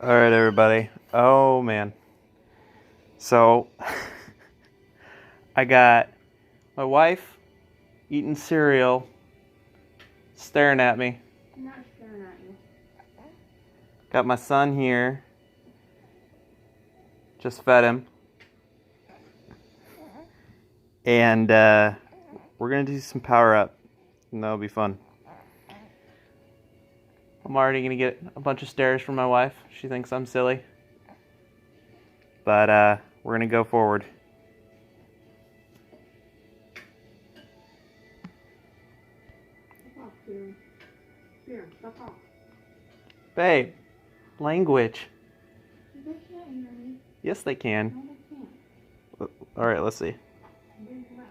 Alright, everybody. Oh, man. So, I got my wife eating cereal, staring at me. I'm not staring at you. Got my son here. Just fed him. And, we're gonna do some power up. And that'll be fun. I'm already gonna get a bunch of stares from my wife. She thinks I'm silly. But, we're gonna go forward. Stop off, Kieran. Kieran, stop off. Babe, language. They can't hear me. Yes, they can. No, they can't. Alright, let's see. Big mouth.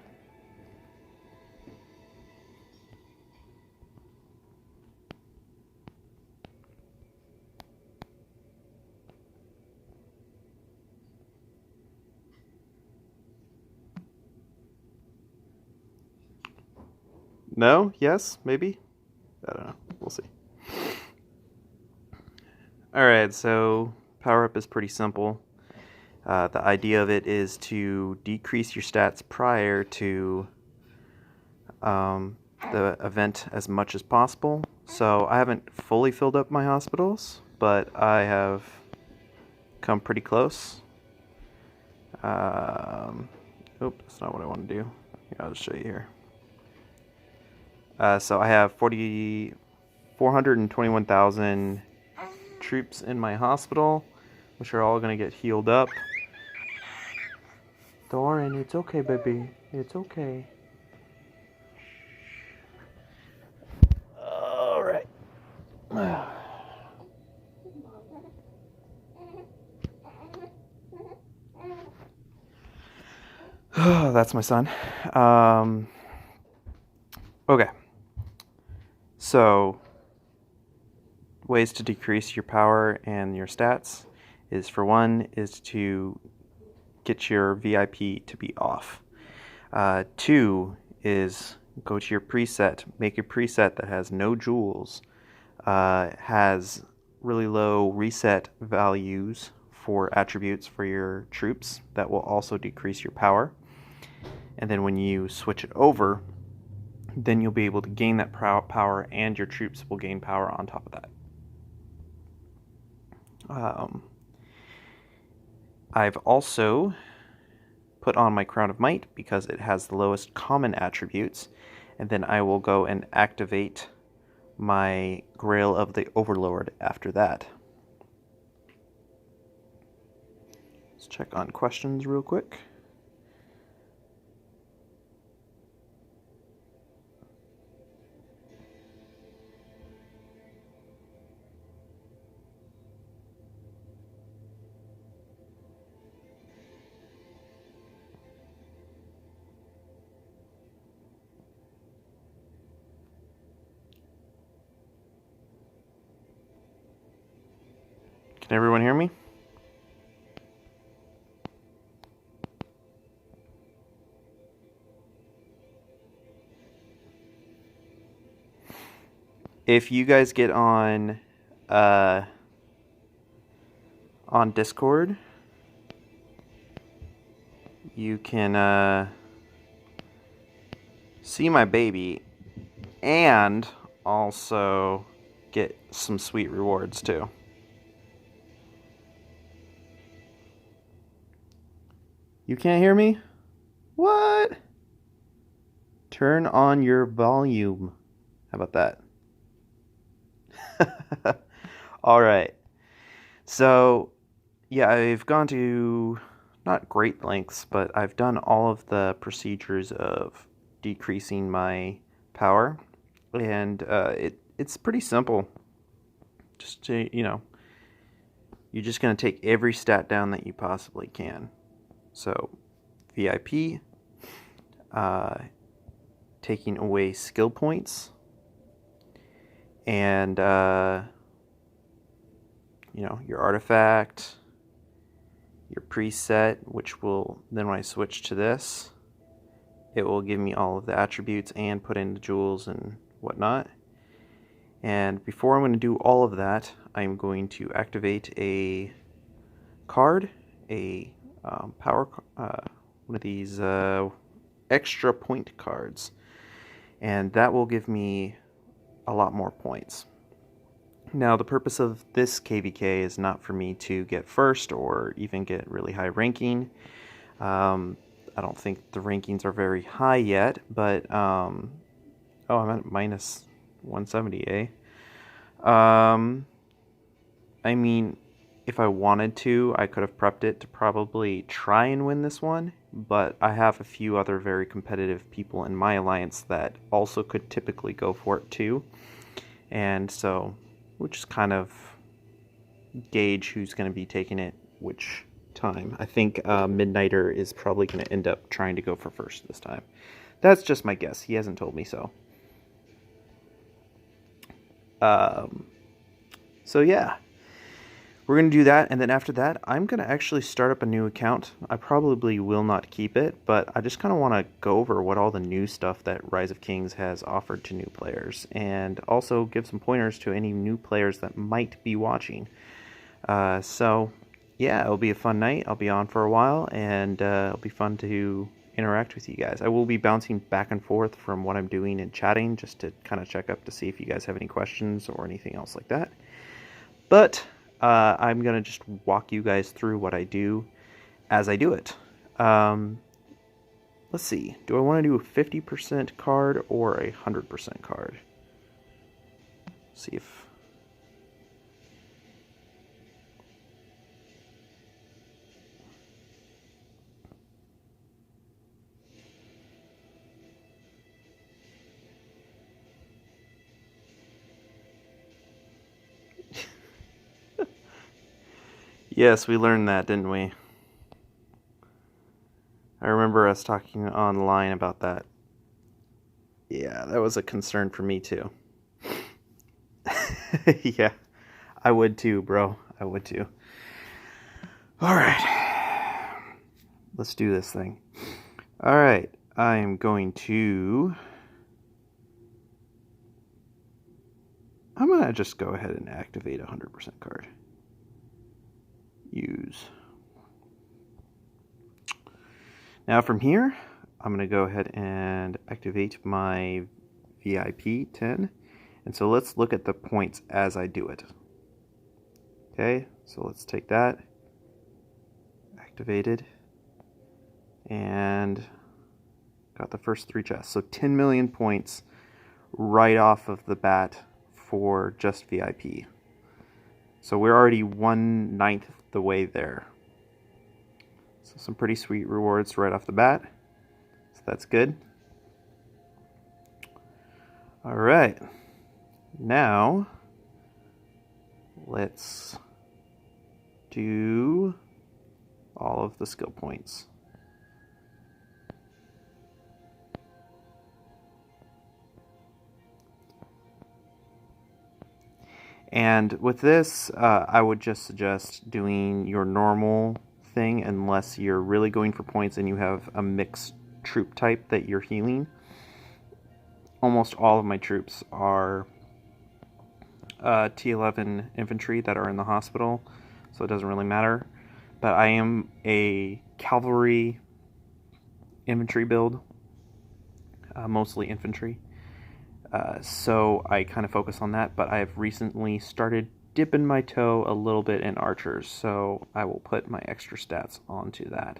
No? Yes? Maybe? I don't know. We'll see. Alright, so power up is pretty simple. The idea of it is to decrease your stats prior to the event as much as possible. So I haven't fully filled up my hospitals, but I have come pretty close. Oop, that's not what I want to do. Here, I'll just show you here. So I have 421,000 troops in my hospital, which are all going to get healed up. Doran, it's okay, baby. It's okay. All right. That's my son. Okay. So, ways to decrease your power and your stats is, for one, is to get your VIP to be off. Two is go to your preset, make a preset that has no jewels, has really low reset values for attributes for your troops that will also decrease your power. And then when you switch it over, then you'll be able to gain that power, and your troops will gain power on top of that. I've also put on my Crown of Might because it has the lowest common attributes, and then I will go and activate my Grail of the Overlord after that. Let's check on questions real quick. Can everyone hear me? If you guys get on Discord, you can see my baby and also get some sweet rewards too. You can't hear me? What? Turn on your volume. How about that? Alright. So, yeah, I've gone to not great lengths, but I've done all of the procedures of decreasing my power. And it's pretty simple. Just to, you're just going to take every stat down that you possibly can. So, VIP, taking away skill points, and, your artifact, your preset, which will, then when I switch to this, it will give me all of the attributes and put in the jewels and whatnot. And before I'm going to do all of that, I'm going to activate a card, a one of these extra point cards, and that will give me a lot more points. Now, the purpose of this KVK is not for me to get first or even get really high ranking. I don't think the rankings are very high yet, but oh, I'm at minus 170, eh? I mean, if I wanted to, I could have prepped it to probably try and win this one, but I have a few other very competitive people in my alliance that also could typically go for it too. And so we'll just kind of gauge who's going to be taking it which time. I think Midnighter is probably going to end up trying to go for first this time. That's just my guess. He hasn't told me so. So yeah, we're going to do that, and then after that, I'm going to actually start up a new account. I probably will not keep it, but I just kind of want to go over what all the new stuff that Rise of Kings has offered to new players, and also give some pointers to any new players that might be watching. So yeah, it'll be a fun night. I'll be on for a while, and it'll be fun to interact with you guys. I will be bouncing back and forth from what I'm doing and chatting just to kind of check up to see if you guys have any questions or anything else like that. But I'm going to just walk you guys through what I do as I do it. Let's see. Do I want to do a 50% card or a 100% card? See if... Yes, we learned that, didn't we? I remember us talking online about that. Yeah, that was a concern for me too. Yeah, I would too, bro. I would too. Alright. Let's do this thing. Alright, I am going to... I'm going to just go ahead and activate a 100% card. Use. Now from here, I'm going to go ahead and activate my VIP 10. And so let's look at the points as I do it. Okay, so let's take that. Activated. And got the first 3 chests. So 10 million points right off of the bat for just VIP. So we're already 1/9 the way there. So some pretty sweet rewards right off the bat. So that's good. Alright. Now, let's do all of the skill points. And with this, I would just suggest doing your normal thing unless you're really going for points and you have a mixed troop type that you're healing. Almost all of my troops are T11 infantry that are in the hospital, so it doesn't really matter. But I am a cavalry infantry build, mostly infantry. So I kind of focus on that, but I have recently started dipping my toe a little bit in archers, so I will put my extra stats onto that.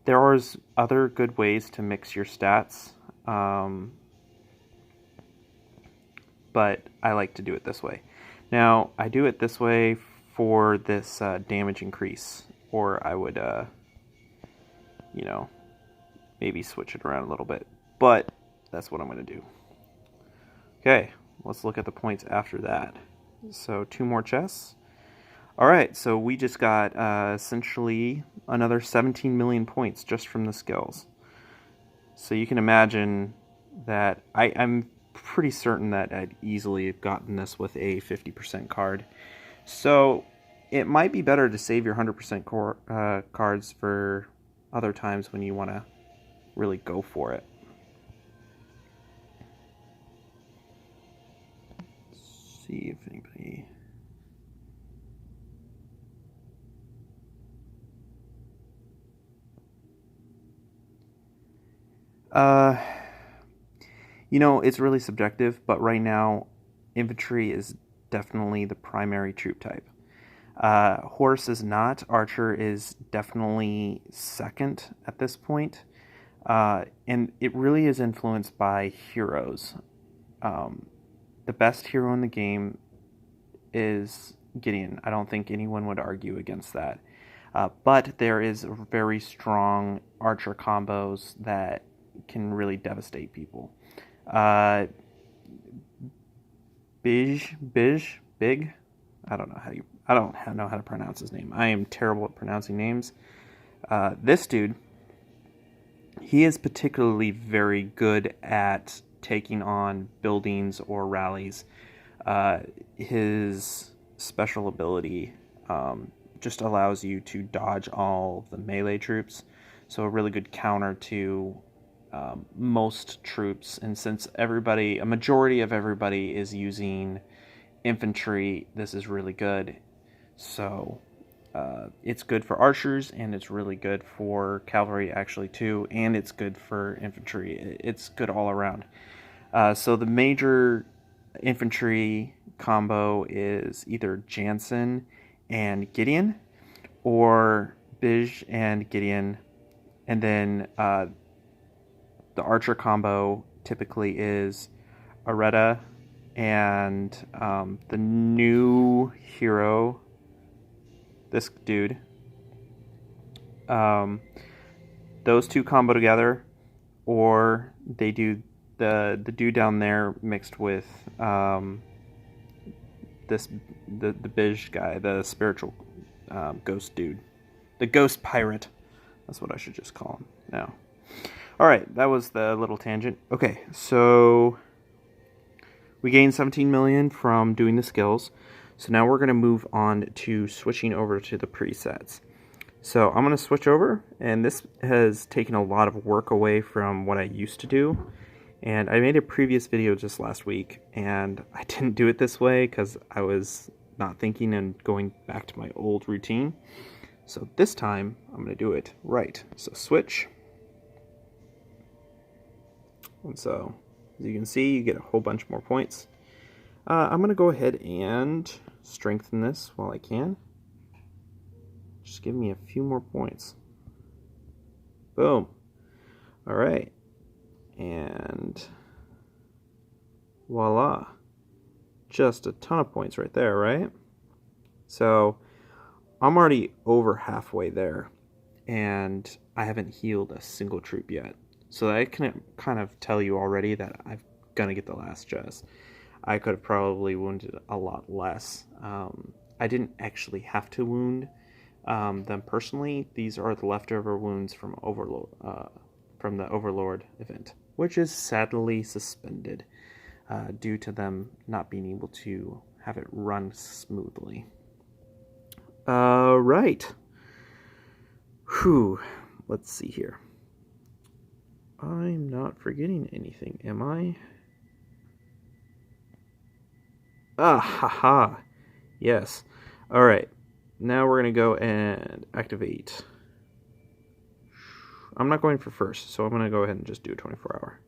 There are other good ways to mix your stats, but I like to do it this way. Now, I do it this way for this damage increase, or I would, you know, maybe switch it around a little bit, but that's what I'm going to do. Okay, let's look at the points after that. So 2 more chests. Alright, so we just got essentially another 17 million points just from the skills. So you can imagine that I'm pretty certain that I'd easily have gotten this with a 50% card. So it might be better to save your 100% cards for other times when you want to really go for it. See if anybody... Uh, you know, it's really subjective, but right now, infantry is definitely the primary troop type. Horse is not. Archer is definitely second at this point. And it really is influenced by heroes. Um, the best hero in the game is Gideon. I don't think anyone would argue against that. But there is very strong archer combos that can really devastate people. Uh, Big. I don't know how to pronounce his name. I am terrible at pronouncing names. This dude, he is particularly very good at taking on buildings or rallies. His special ability just allows you to dodge all the melee troops, so a really good counter to most troops. And since a majority of everybody is using infantry, this is really good. So it's good for archers, and it's really good for cavalry actually too, and it's good for infantry. It's good all around. So the major infantry combo is either Jansen and Gideon, or Bij and Gideon, and then the archer combo typically is Areta and the new hero, this dude. Those two combo together, or they do the dude down there mixed with the Bij guy, the spiritual ghost dude, the ghost pirate. That's what I should just call him now. All right, that was the little tangent. Okay, so we gained 17 million from doing the skills. So now we're going to move on to switching over to the presets. So I'm going to switch over, and this has taken a lot of work away from what I used to do. And I made a previous video just last week, and I didn't do it this way because I was not thinking and going back to my old routine. So this time, I'm going to do it right. So switch. And so, as you can see, you get a whole bunch more points. I'm going to go ahead and strengthen this while I can. Just give me a few more points. Boom. All right. And voila. Just a ton of points right there, right? So I'm already over halfway there, and I haven't healed a single troop yet. So I can kind of tell you already that I'm going to get the last chest. I could have probably wounded a lot less. I didn't actually have to wound them personally. These are the leftover wounds from from the Overlord event, which is sadly suspended due to them not being able to have it run smoothly. Right. Whew. Let's see here. I'm not forgetting anything, am I? Ah, haha. Yes. Alright. Now we're going to go and activate. I'm not going for first, so I'm going to go ahead and just do a 24-hour.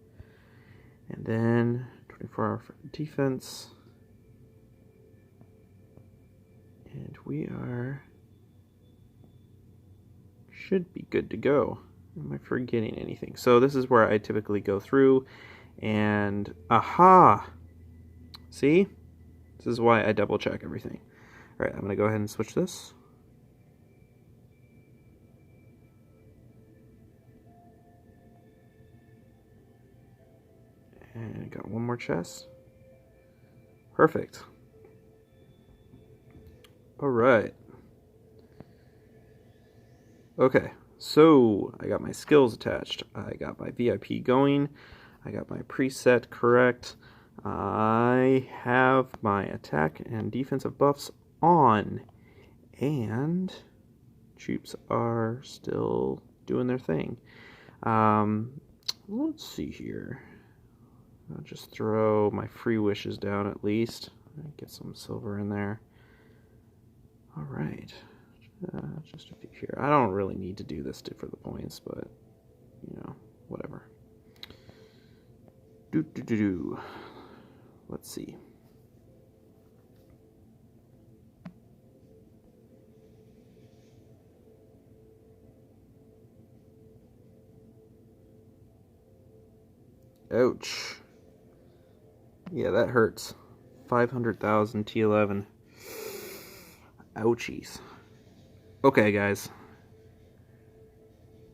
And then 24-hour for defense. And we should be good to go. Am I forgetting anything? So this is where I typically go through and aha! See? This is why I double check everything. Alright, I'm going to go ahead and switch this. And got one more chest. Perfect. Alright. Okay, so I got my skills attached. I got my VIP going. I got my preset correct. I have my attack and defensive buffs on. And troops are still doing their thing. Let's see here. I'll just throw my free wishes down at least. Get some silver in there. Alright. Just a few here. I don't really need to do this for the points, but, you know, whatever. Let's see. Ouch. Yeah, that hurts. 500,000 T11. Ouchies. Okay, guys.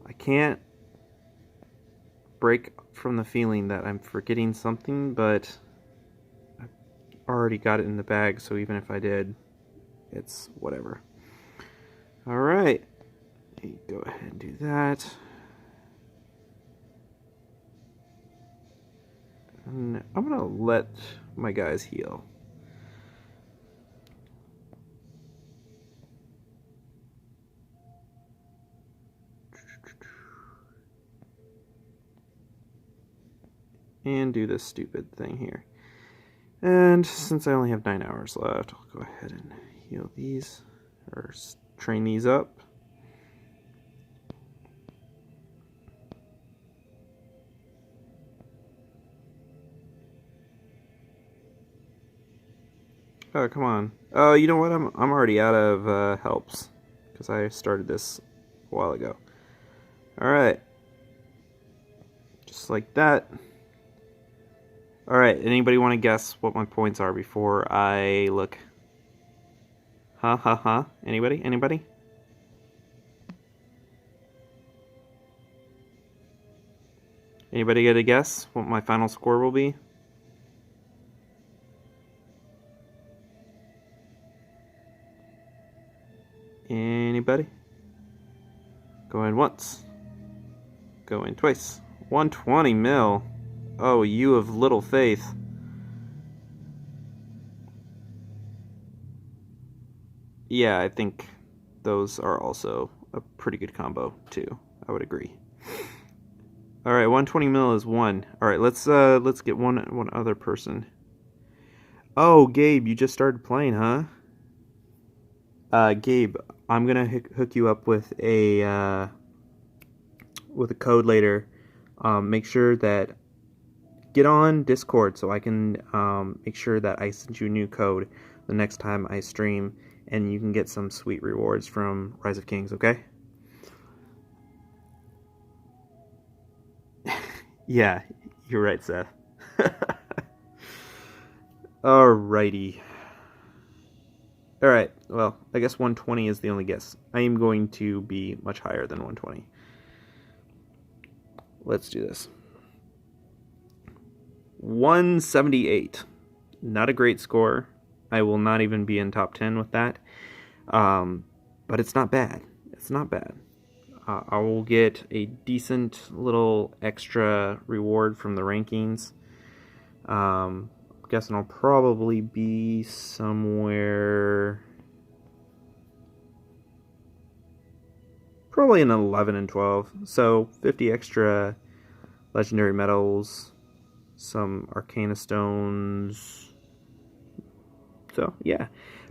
I can't break from the feeling that I'm forgetting something, but I already got it in the bag, so even if I did, it's whatever. Alright. Go ahead and do that. And I'm gonna let my guys heal. And do this stupid thing here. And since I only have 9 hours left, I'll go ahead and heal these, or train these up. Oh, come on. Oh, you know what? I'm already out of helps because I started this a while ago. Alright. Just like that. Alright, anybody want to guess what my points are before I look? Huh? Anybody? Anybody? Anybody get a guess what my final score will be? Anybody? Going once. Going twice. 120 mil. Oh, you of little faith. Yeah, I think those are also a pretty good combo too. I would agree. All right, 120 mil is one. All right, let's get one other person. Oh, Gabe, you just started playing, huh? Gabe, I'm gonna hook you up with a code later. Make sure that get on Discord so I can make sure that I send you a new code the next time I stream, and you can get some sweet rewards from Rise of Kings. Okay? Yeah, you're right, Seth. Alrighty. Alright, well, I guess 120 is the only guess. I am going to be much higher than 120. Let's do this. 178. Not a great score. I will not even be in top 10 with that. But it's not bad. It's not bad. I will get a decent little extra reward from the rankings. I'm guessing I'll probably be somewhere... probably in 11 and 12. So 50 extra legendary medals, some arcana stones. So yeah,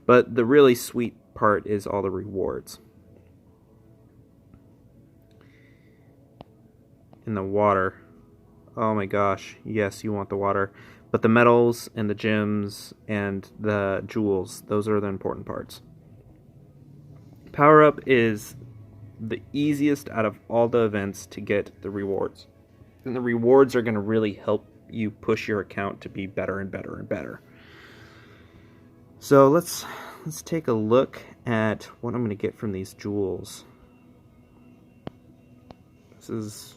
but the really sweet part is all the rewards. In the water. Oh my gosh, yes, you want the water. But the medals and the gems and the jewels, those are the important parts. Power up is the easiest out of all the events to get the rewards. And the rewards are going to really help you push your account to be better and better and better. So let's take a look at what I'm going to get from these jewels. This is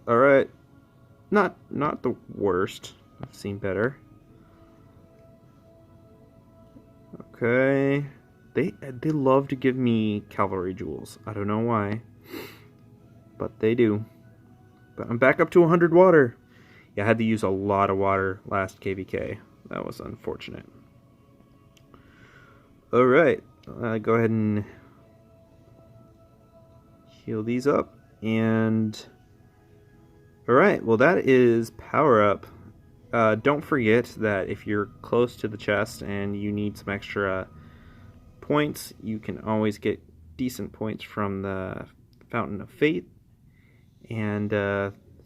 alright. Not the worst. I've seen better. Okay. They love to give me cavalry jewels. I don't know why, but they do. But I'm back up to 100 water. Yeah, I had to use a lot of water last KVK. That was unfortunate. Alright, go ahead and heal these up. And alright, well that is power up. Don't forget that if you're close to the chest and you need some extra points, you can always get decent points from the Fountain of Fate. And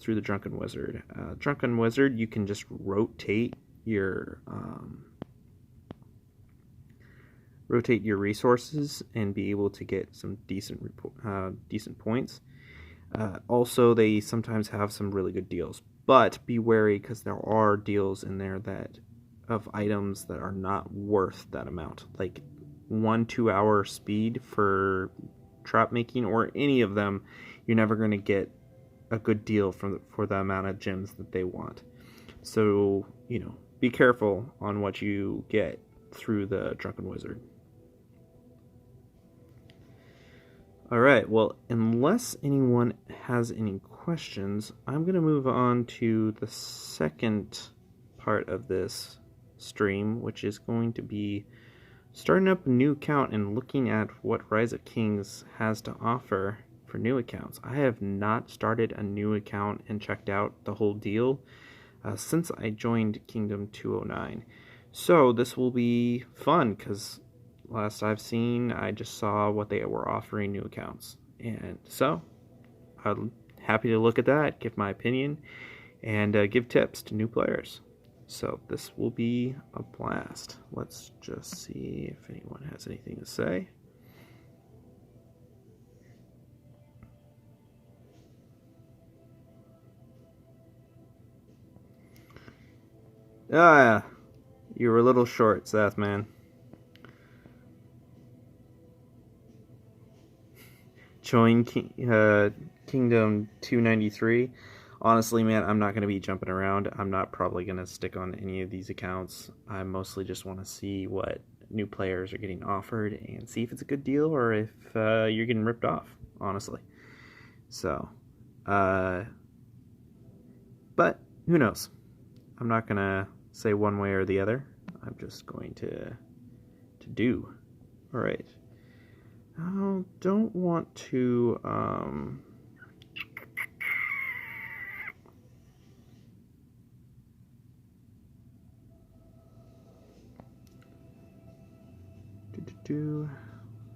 through the Drunken Wizard. Drunken Wizard, you can just rotate your resources and be able to get some decent points. Also, they sometimes have some really good deals, but be wary because there are deals in there of items that are not worth that amount, like 1-2 hour speed for trap making or any of them. You're never going to get a good deal for the amount of gems that they want. So, be careful on what you get through the Drunken Wizard. Alright, well, unless anyone has any questions, I'm going to move on to the second part of this stream, which is going to be starting up a new account and looking at what Rise of Kings has to offer for new accounts. I have not started a new account and checked out the whole deal since I joined Kingdom 209. So this will be fun because last I've seen, I just saw what they were offering new accounts. And so I'm happy to look at that, give my opinion, and give tips to new players. So this will be a blast. Let's just see if anyone has anything to say. Ah, you were a little short, Seth, man. Join Kingdom 293. Honestly, man, I'm not going to be jumping around. I'm not probably going to stick on any of these accounts. I mostly just want to see what new players are getting offered and see if it's a good deal or if you're getting ripped off, honestly. So, but who knows? I'm not going to say one way or the other. I'm just going to do. All right. I don't want to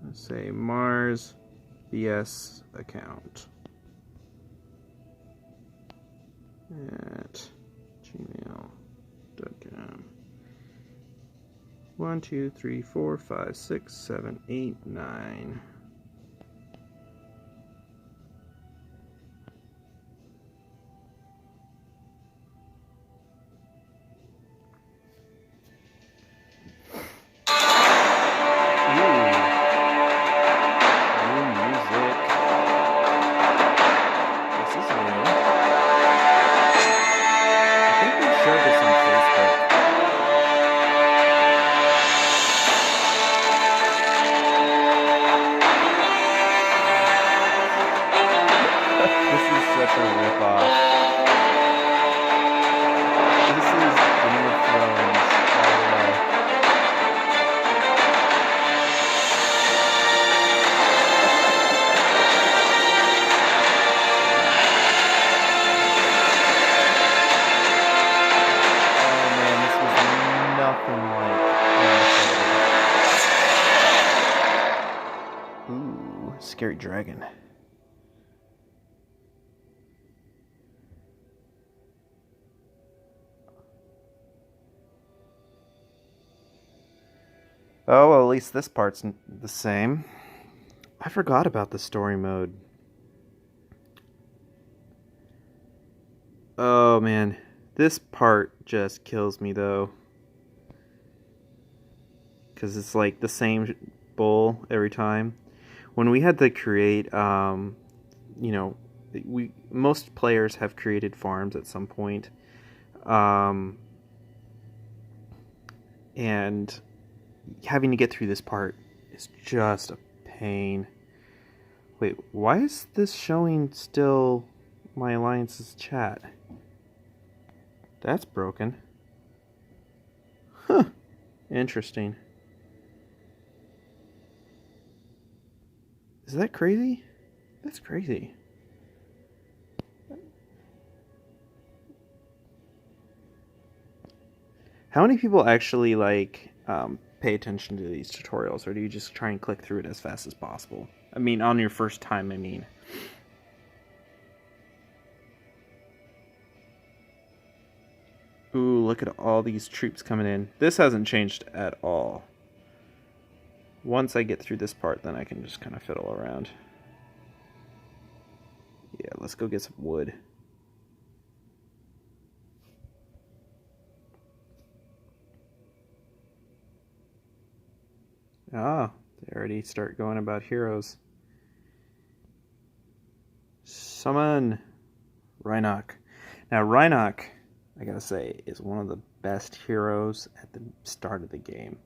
let's say Mars BS account at gmail.com. 1, 2, 3, 4, 5, 6, 7, 8, 9. Scary dragon. Oh, well, at least this part's the same. I forgot about the story mode. Oh, man. This part just kills me, though. Because it's like the same bull every time. When we had to create, most players have created farms at some point. And having to get through this part is just a pain. Wait, why is this showing still my alliance's chat? That's broken. Huh. Interesting. Is that crazy? That's crazy. How many people actually pay attention to these tutorials, or do you just try and click through it as fast as possible? I mean, on your first time, I mean. Ooh, look at all these troops coming in. This hasn't changed at all. Once I get through this part, then I can just kind of fiddle around. Yeah, let's go get some wood. Ah, they already start going about heroes. Summon Rhinoc. Now, Rhinoc, I gotta say, is one of the best heroes at the start of the game.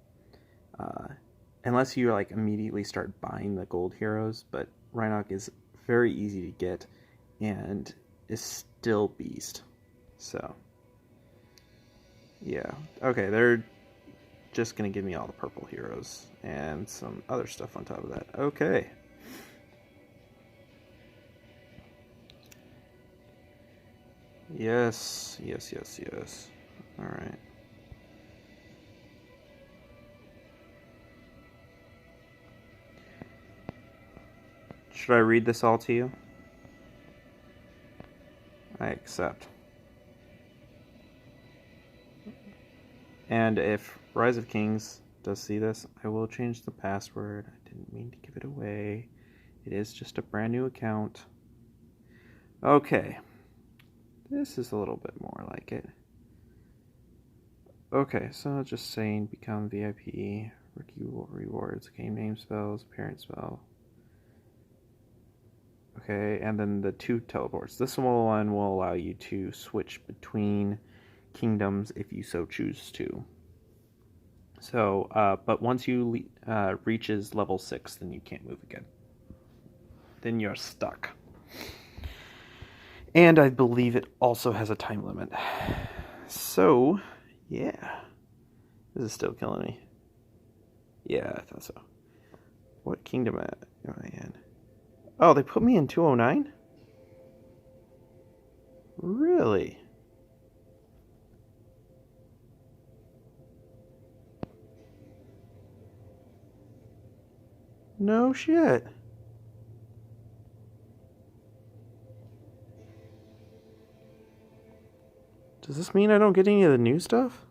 Unless you like immediately start buying the gold heroes, but Rhinoc is very easy to get and is still beast. So, yeah. Okay, they're just gonna give me all the purple heroes and some other stuff on top of that. Okay. Yes. Alright. Should I read this all to you? I accept. And if Rise of Kings does see this, I will change the password. I didn't mean to give it away. It is just a brand new account. Okay. This is a little bit more like it. Okay, so just saying become VIP, rookie rewards, game name spells, parent spell. Okay, and then the 2 teleports. This one will allow you to switch between kingdoms if you so choose to. So, but once you reaches level 6, then you can't move again. Then you're stuck. And I believe it also has a time limit. So, yeah. This is still killing me. Yeah, I thought so. What kingdom am I in? Oh, they put me in 209? Really? No shit. Does this mean I don't get any of the new stuff?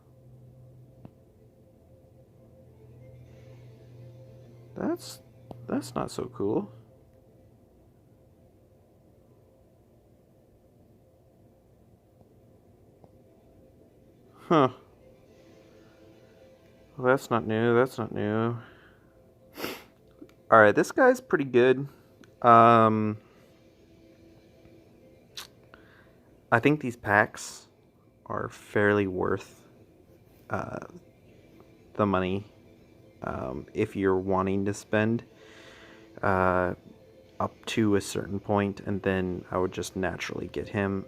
That's not so cool. Huh. Well, that's not new. Alright, this guy's pretty good. I think these packs are fairly worth the money if you're wanting to spend up to a certain point, and then I would just naturally get him.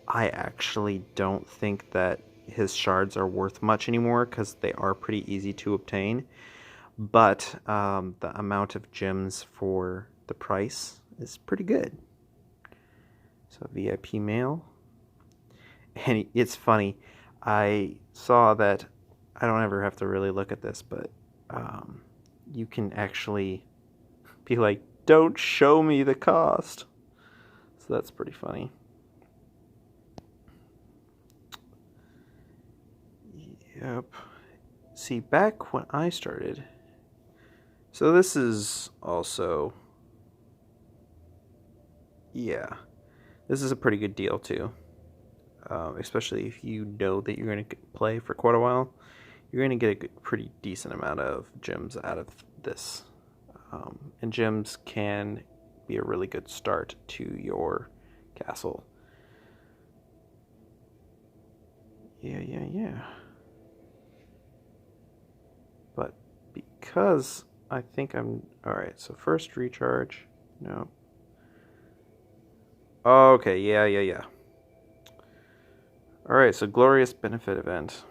I actually don't think that his shards are worth much anymore because they are pretty easy to obtain, but the amount of gems for the price is pretty good. So VIP mail. And it's funny, I saw that, I don't ever have to really look at this, but you can actually be like, don't show me the cost. So that's pretty funny. Yep. See, back when I started, so this is also, yeah, this is a pretty good deal too. Especially if you know that you're going to play for quite a while, you're going to get a pretty decent amount of gems out of this. And gems can be a really good start to your castle. Yeah. But because I think I'm... Alright, so first recharge. No. Okay, yeah. Alright, so Glorious Benefit Event.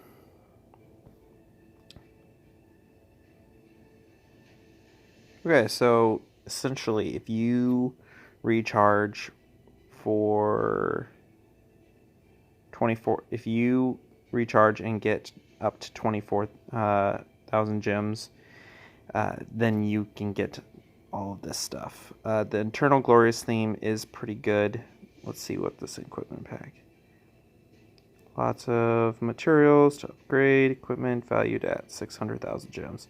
Okay, so essentially, if you recharge for 24, if you recharge and get up to 24,000 gems, then you can get all of this stuff. The Internal Glorious theme is pretty good. Let's see what this equipment pack. Lots of materials to upgrade, equipment valued at 600,000 gems.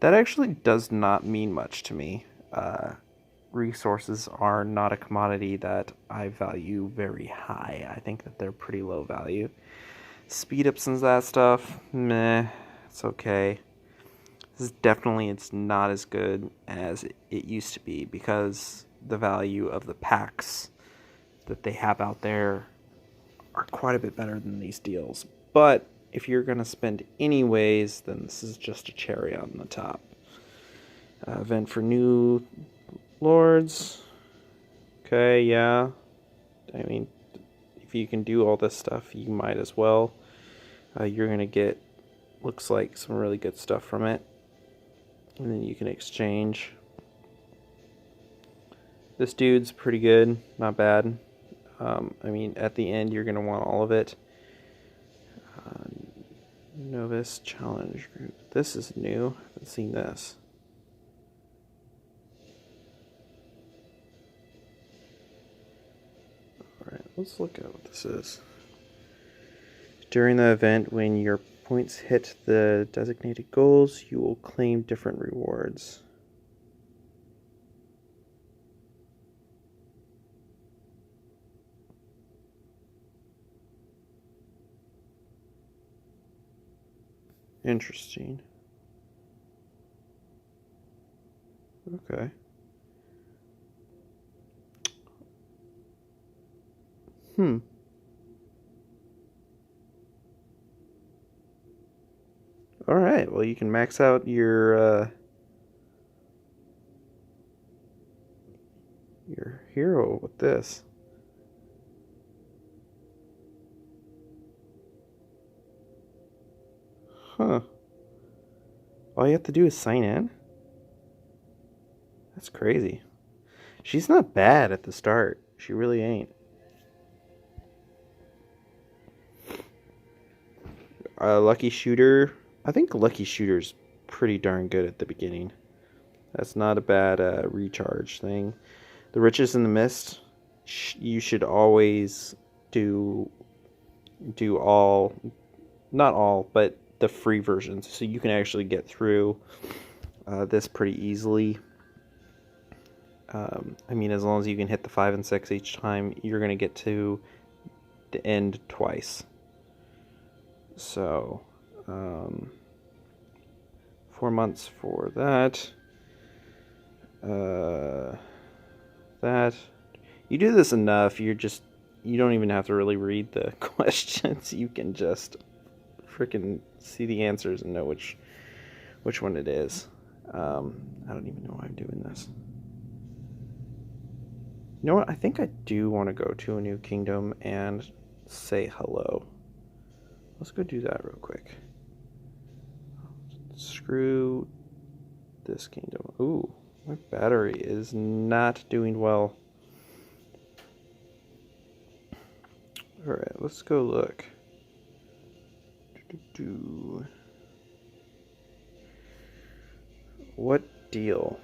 That actually does not mean much to me. Resources are not a commodity that I value very high. I think that they're pretty low value. Speed ups and that stuff, meh, it's okay. It's not as good as it used to be because the value of the packs that they have out there are quite a bit better than these deals. But if you're going to spend anyways, then this is just a cherry on the top. Event for new lords. Okay, yeah. I mean, if you can do all this stuff, you might as well. You're going to get, looks like, some really good stuff from it. And then you can exchange. This dude's pretty good, not bad. I mean, at the end, you're going to want all of it. Novice Challenge Group. This is new. I haven't seen this. Alright, let's look at what this is. During the event, when your points hit the designated goals, you will claim different rewards. Interesting. Okay. Alright, well, you can max out your hero with this. Huh. All you have to do is sign in? That's crazy. She's not bad at the start. She really ain't. Lucky Shooter. I think Lucky Shooter's pretty darn good at the beginning. That's not a bad recharge thing. The Riches in the Mist. You should always do all, not all, but the free versions, so you can actually get through this pretty easily. I mean, as long as you can hit the 5 and 6 each time, you're going to get to the end twice. So, 4 months for that. That. You do this enough, you don't even have to really read the questions. You can just freaking see the answers and know which one it is. I don't even know why I'm doing this. You know what? I think I do want to go to a new kingdom and say hello. Let's go do that real quick. Screw this kingdom. Ooh, my battery is not doing well. Alright, let's go look. What deal?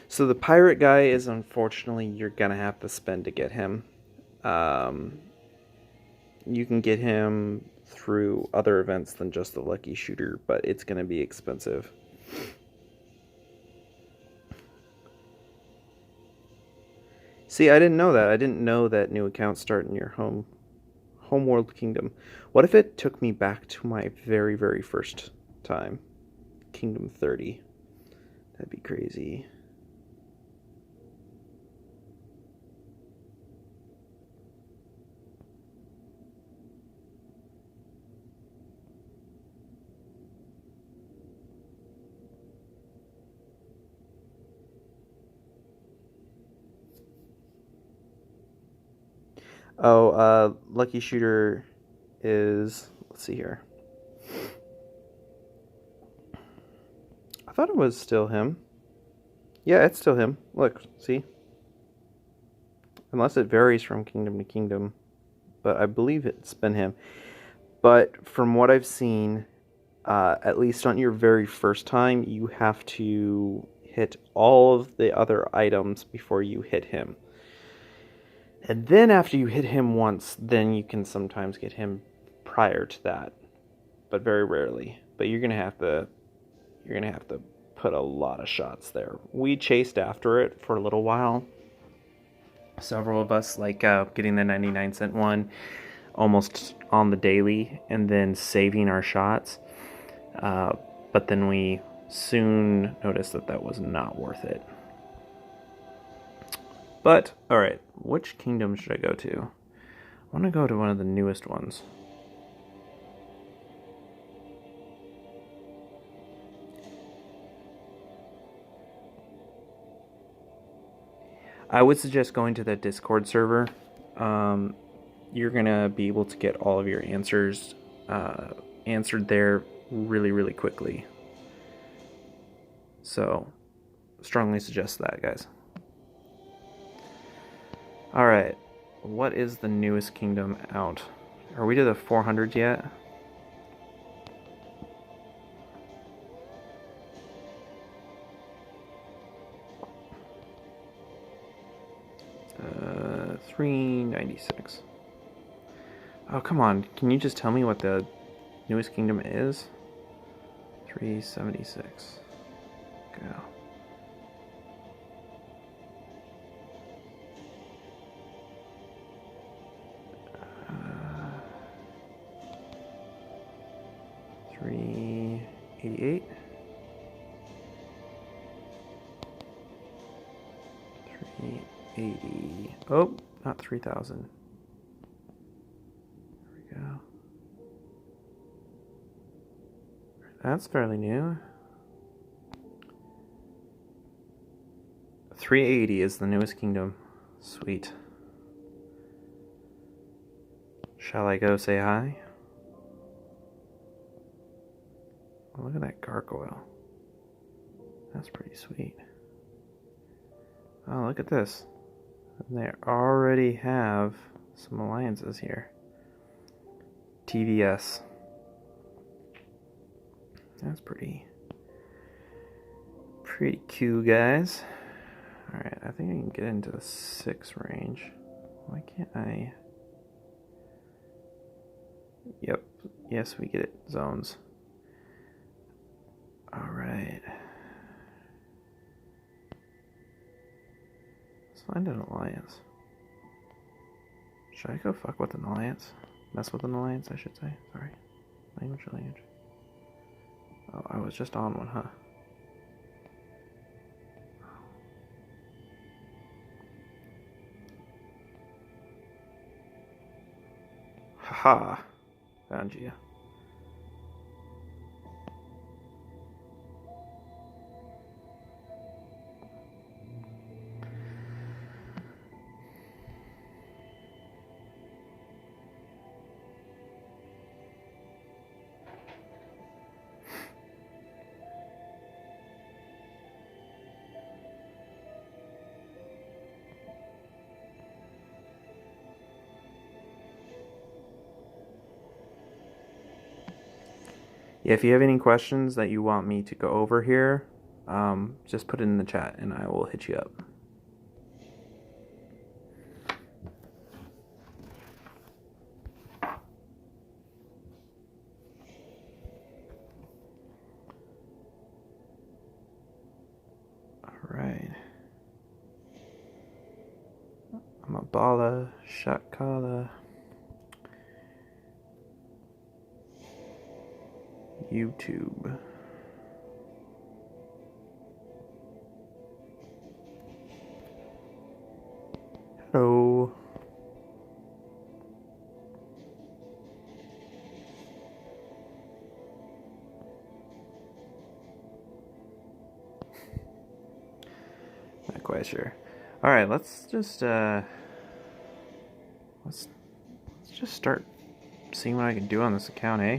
So the pirate guy is, unfortunately, you're gonna have to spend to get him. You can get him through other events than just the Lucky Shooter, but it's gonna be expensive. See, I didn't know that. I didn't know that new accounts start in your homeworld kingdom. What if it took me back to my very, very first time? Kingdom 30. That'd be crazy. Oh, Lucky Shooter is, let's see here. I thought it was still him. Yeah, it's still him. Look, see? unless it varies from kingdom to kingdom, but I believe it's been him. But from what I've seen, at least on your very first time, you have to hit all of the other items before you hit him. And then after you hit him once, then you can sometimes get him prior to that, but very rarely. But you're gonna have to put a lot of shots there. We chased after it for a little while. Several of us, like getting the 99-cent one almost on the daily and then saving our shots. But then we soon noticed that that was not worth it. But, alright, which kingdom should I go to? I want to go to one of the newest ones. I would suggest going to the Discord server. You're going to be able to get all of your answers answered there really, really quickly. So, strongly suggest that, guys. Alright, what is the newest kingdom out? Are we to the 400 yet? Uh, 396. Oh, come on. Can you just tell me what the newest kingdom is? 376. Go. 388. 380. Oh, not 3,000. There we go. That's fairly new. 380 is the newest kingdom. Sweet. Shall I go say hi? Oh, look at that gargoyle. That's pretty sweet. Oh, look at this. And they already have some alliances here. TVS. That's pretty cool, guys. Alright, I think I can get into the 6 range. Why can't I? Yep. Yes, we get it. Zones. Alright. Let's find an alliance. Should I go fuck with an alliance? Mess with an alliance, I should say. Sorry. Language. Oh, I was just on one, huh? Haha. Found you. Yeah, if you have any questions that you want me to go over here, just put it in the chat and I will hit you up. Alright. Amabala, Shakala, YouTube. Hello. Not quite sure. All right, let's just start seeing what I can do on this account, eh?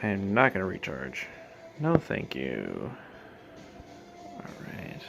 I am not gonna recharge. No, thank you. All right.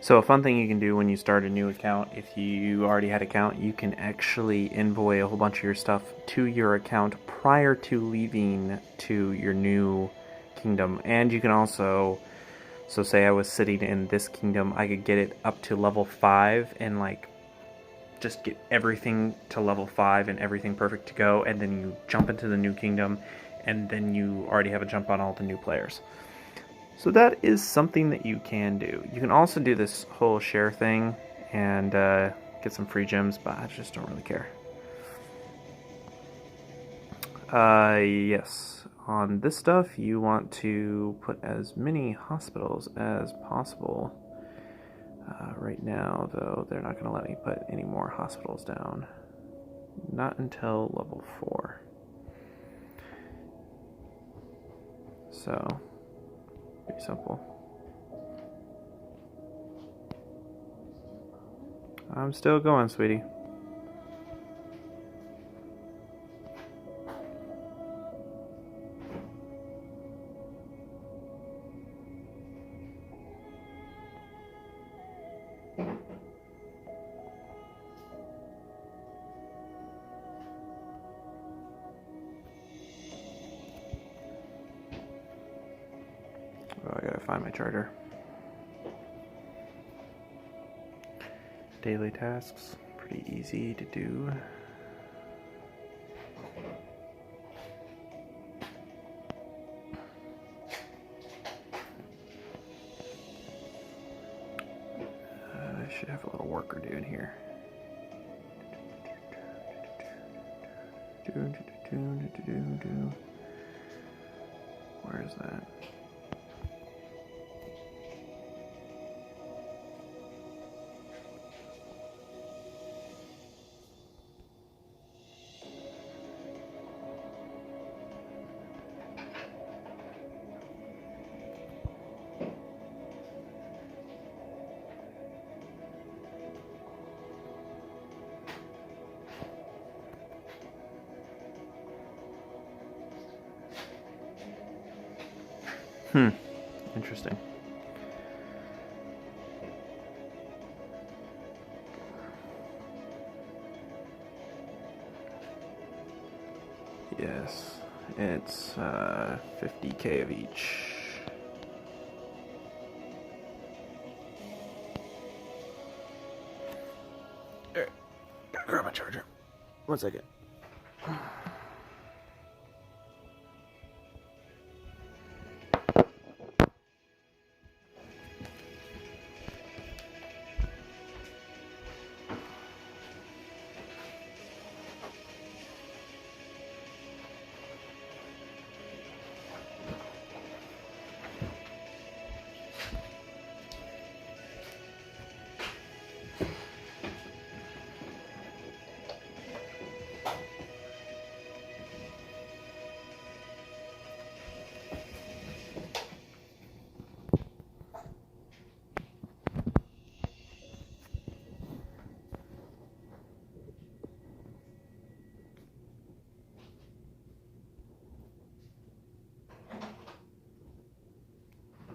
So a fun thing you can do when you start a new account, if you already had an account, you can actually envoy a whole bunch of your stuff to your account prior to leaving to your new kingdom. And you can also, so say I was sitting in this kingdom, I could get it up to level 5 and like just get everything to level 5 and everything perfect to go, and then you jump into the new kingdom, and then you already have a jump on all the new players. So that is something that you can do. You can also do this whole share thing and get some free gems, but I just don't really care. Yes, on this stuff you want to put as many hospitals as possible. Right now, though, they're not going to let me put any more hospitals down. Not until level 4. So, pretty simple. I'm still going, sweetie. Oh, I gotta find my charger. Daily tasks, pretty easy to do. I should have a little worker doing here. Where is that? Interesting. Yes, it's 50k of each. Alright, gotta grab my charger. 1 second.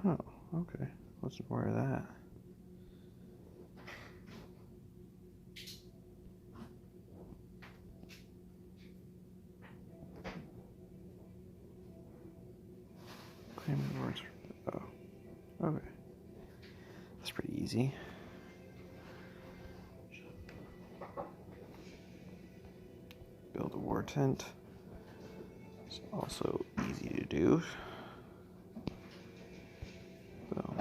Oh, okay. What's more of that? Claim rewards. Oh, okay. That's pretty easy. Build a war tent. It's also easy to do. So.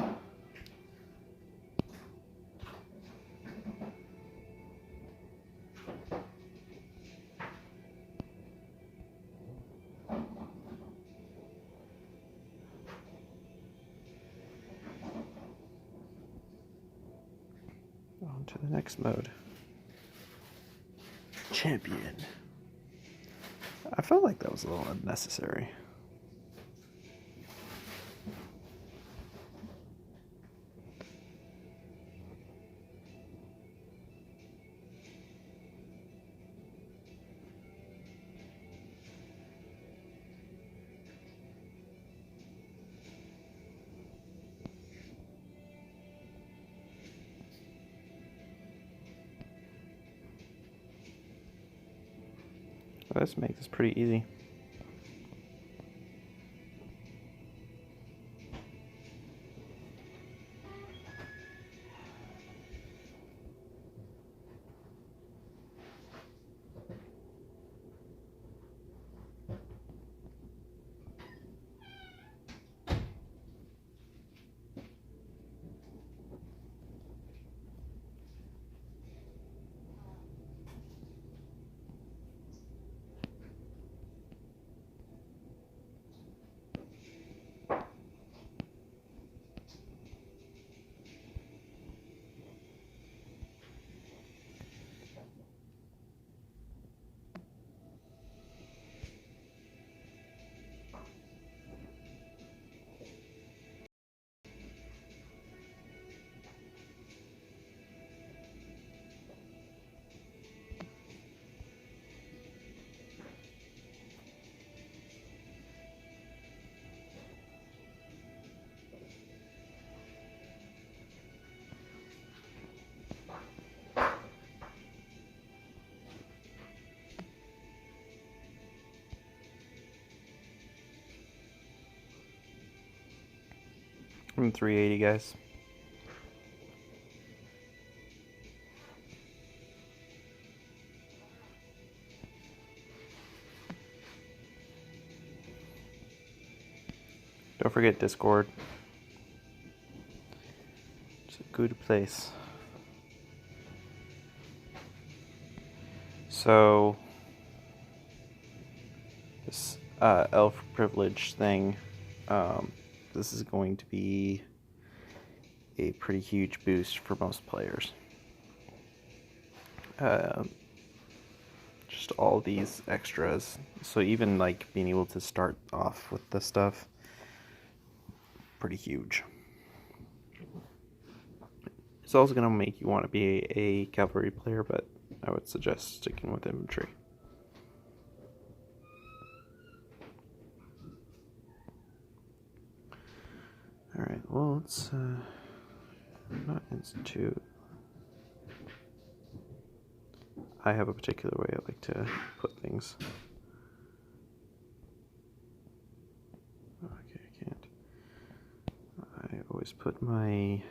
On to the next mode. Champion. I felt like that was a little unnecessary. let's make this pretty easy. I'm 380, guys. Don't forget Discord. It's a good place. So, this elf privilege thing, this is going to be a pretty huge boost for most players. Just all these extras. So even like being able to start off with this stuff, pretty huge. It's also going to make you want to be a cavalry player, but I would suggest sticking with infantry. Alright, well, let's not institute. I have a particular way I like to put things. Okay, I can't. I always put my...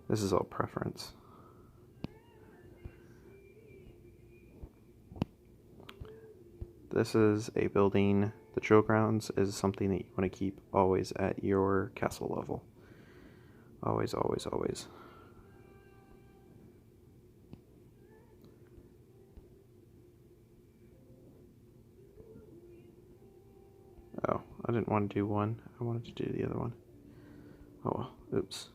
This is all preference. This is a building. The drill grounds is something that you want to keep always at your castle level. Always, always, always. Oh, I didn't want to do one. I wanted to do the other one. Oh well, oops.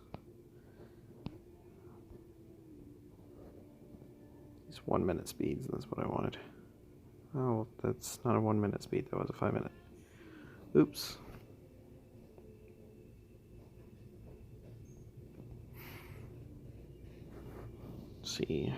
These 1 minute speeds, that's what I wanted. Oh, that's not a 1 minute speed, that was a 5 minute. Oops. Let's see.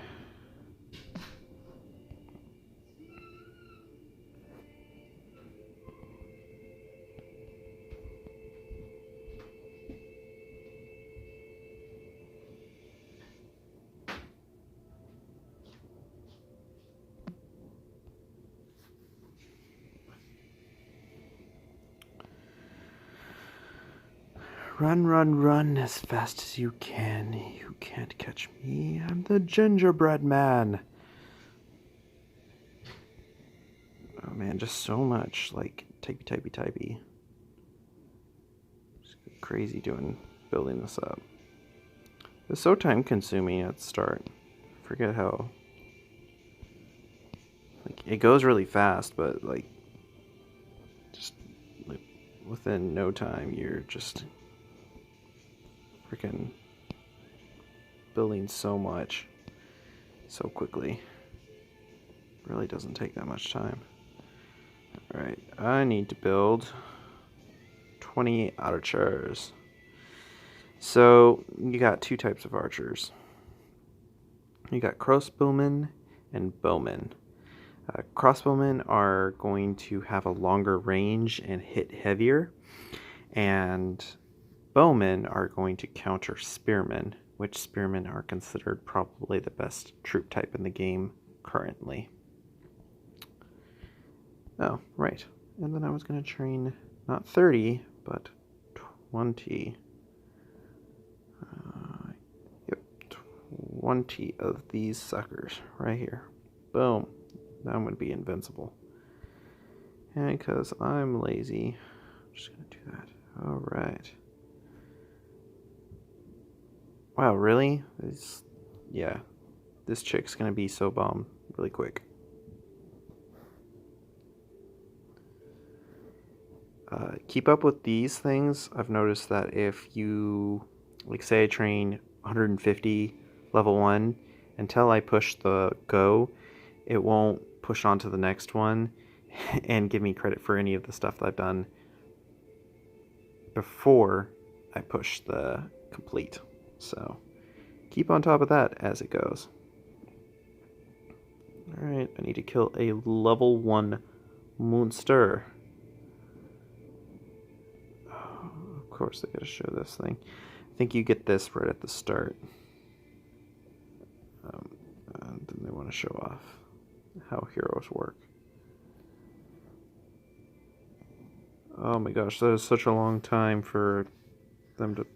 Run, run, run as fast as you can. You can't catch me. I'm the gingerbread man. Oh man, just so much like typey, typey, typey. Just crazy building this up. It's so time consuming at the start. I forget how. Like it goes really fast, but like just like within no time you're just freaking building so much so quickly. Really doesn't take that much time. Alright, I need to build 20 archers. So you got two types of archers. You got crossbowmen and bowmen. Crossbowmen are going to have a longer range and hit heavier, and bowmen are going to counter spearmen, which spearmen are considered probably the best troop type in the game currently. Oh, right. And then I was going to train not 30, but 20. Yep, 20 of these suckers right here. Boom. Now I'm going to be invincible. And because I'm lazy, I'm just going to do that. Alright. Wow, really? Yeah. This chick's going to be so bomb really quick. Keep up with these things. I've noticed that if you, like, say I train 150 level 1, until I push the go, it won't push on to the next one and give me credit for any of the stuff that I've done before I push the complete. So keep on top of that as it goes. Alright, I need to kill a level 1 monster. Of course, they gotta show this thing. I think you get this right at the start. And then they want to show off how heroes work. Oh my gosh, that is such a long time for them to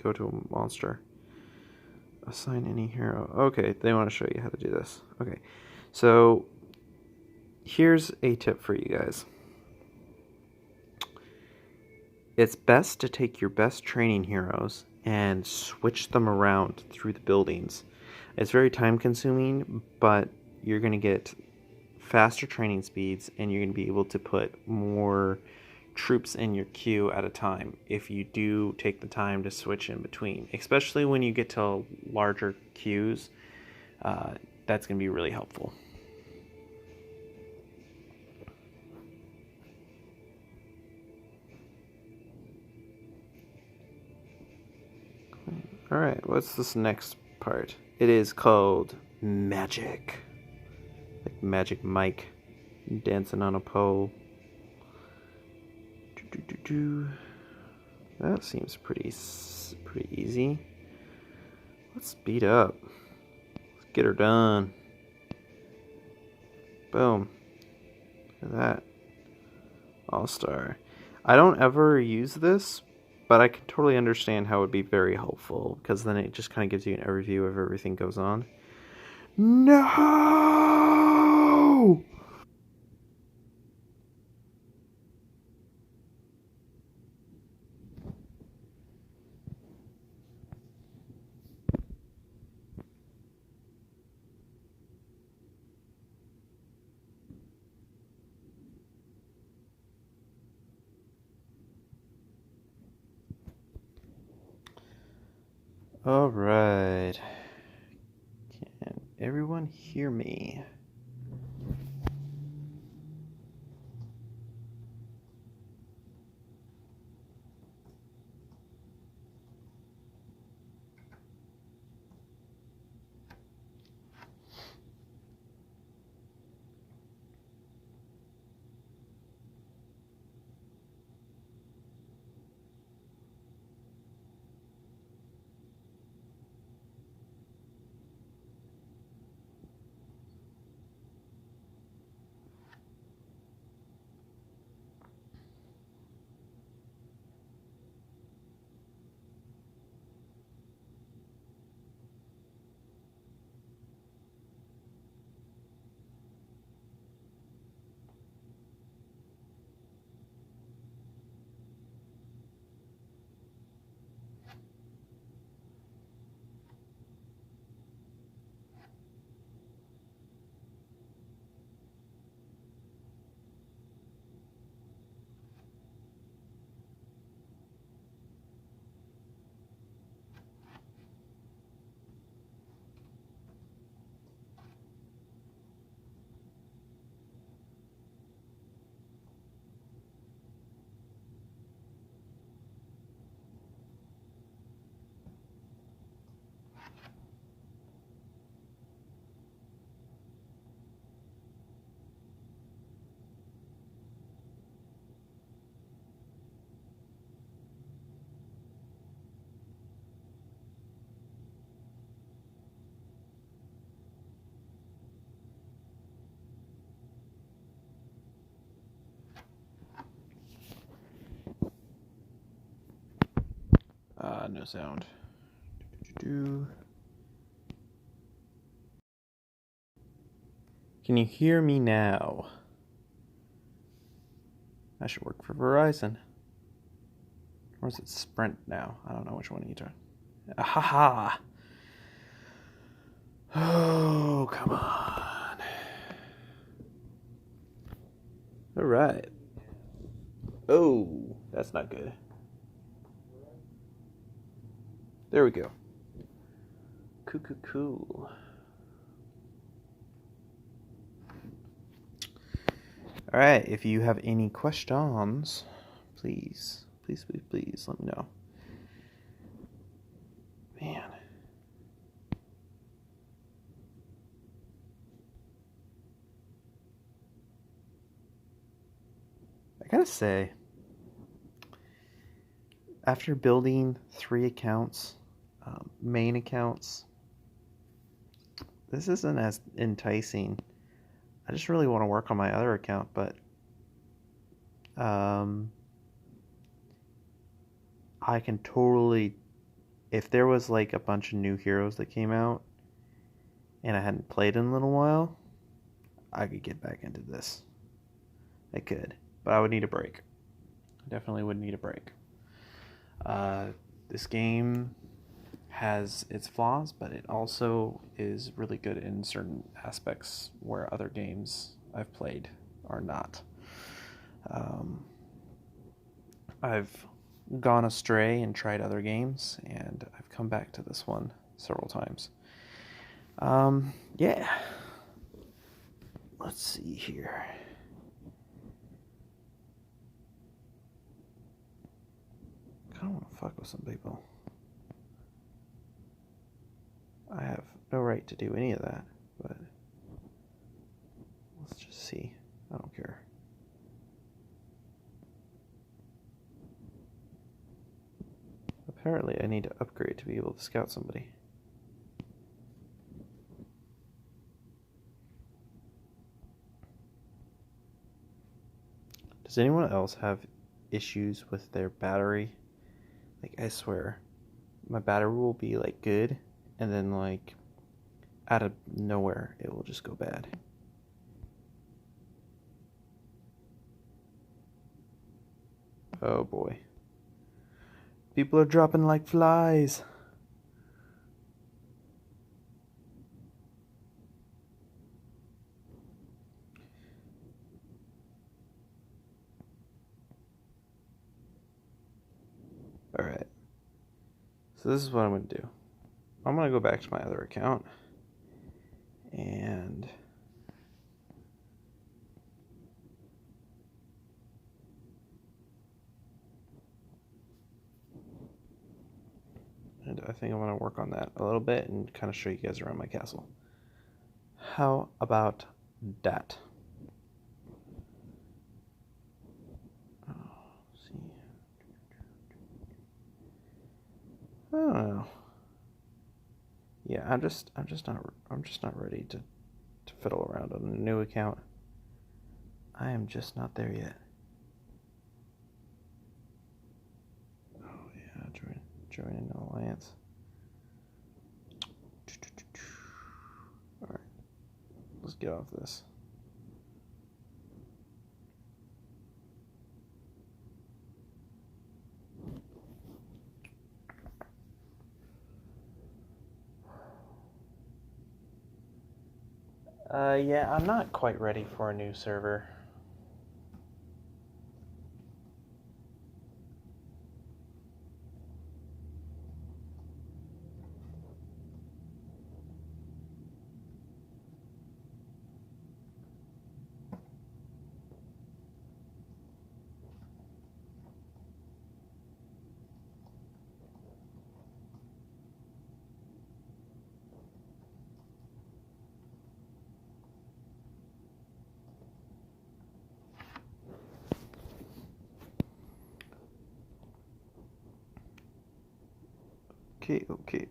go to a monster. Assign any hero. Okay, they want to show you how to do this. Okay, so here's a tip for you guys. It's best to take your best training heroes and switch them around through the buildings. It's very time consuming, but you're going to get faster training speeds and you're going to be able to put more troops in your queue at a time if you do take the time to switch in between, especially when you get to larger queues. That's going to be really helpful. Alright, what's this next part? It is called Magic. Like Magic Mike dancing on a pole. That seems pretty easy. Let's speed up. Let's get her done. Boom. Look at that. All-star. I don't ever use this, but I can totally understand how it would be very helpful, because then it just kind of gives you an overview of everything goes on. No! Alright. Can everyone hear me? sound. Can you hear me now? I should work for Verizon. Or is it Sprint now? I don't know which one you turn. Ahaha! Oh, come on. Alright. Oh, that's not good. There we go. Cool. Alright, if you have any questions, please let me know. Man. I gotta say, after building 3 accounts, main accounts, this isn't as enticing. I just really want to work on my other account, but I can totally, if there was like a bunch of new heroes that came out and I hadn't played in a little while, I could get back into this. I could, but I would need a break. I definitely would need a break. This game has its flaws, but it also is really good in certain aspects where other games I've played are not. I've gone astray and tried other games, and I've come back to this one several times. Yeah. Let's see here. I don't want to fuck with some people. I have no right to do any of that, but let's just see. I don't care. Apparently, I need to upgrade to be able to scout somebody. Does anyone else have issues with their battery? Like, I swear, my battery will be, like, good, and then, like, out of nowhere, it will just go bad. Oh, boy. People are dropping like flies. Alright. So this is what I'm going to do. I'm going to go back to my other account. And I think I'm going to work on that a little bit and kind of show you guys around my castle. How about that? Oh, see. I don't know. Yeah, I'm just not ready to fiddle around on a new account. I am just not there yet. Oh yeah, join an alliance. All right, let's get off this. Yeah, I'm not quite ready for a new server.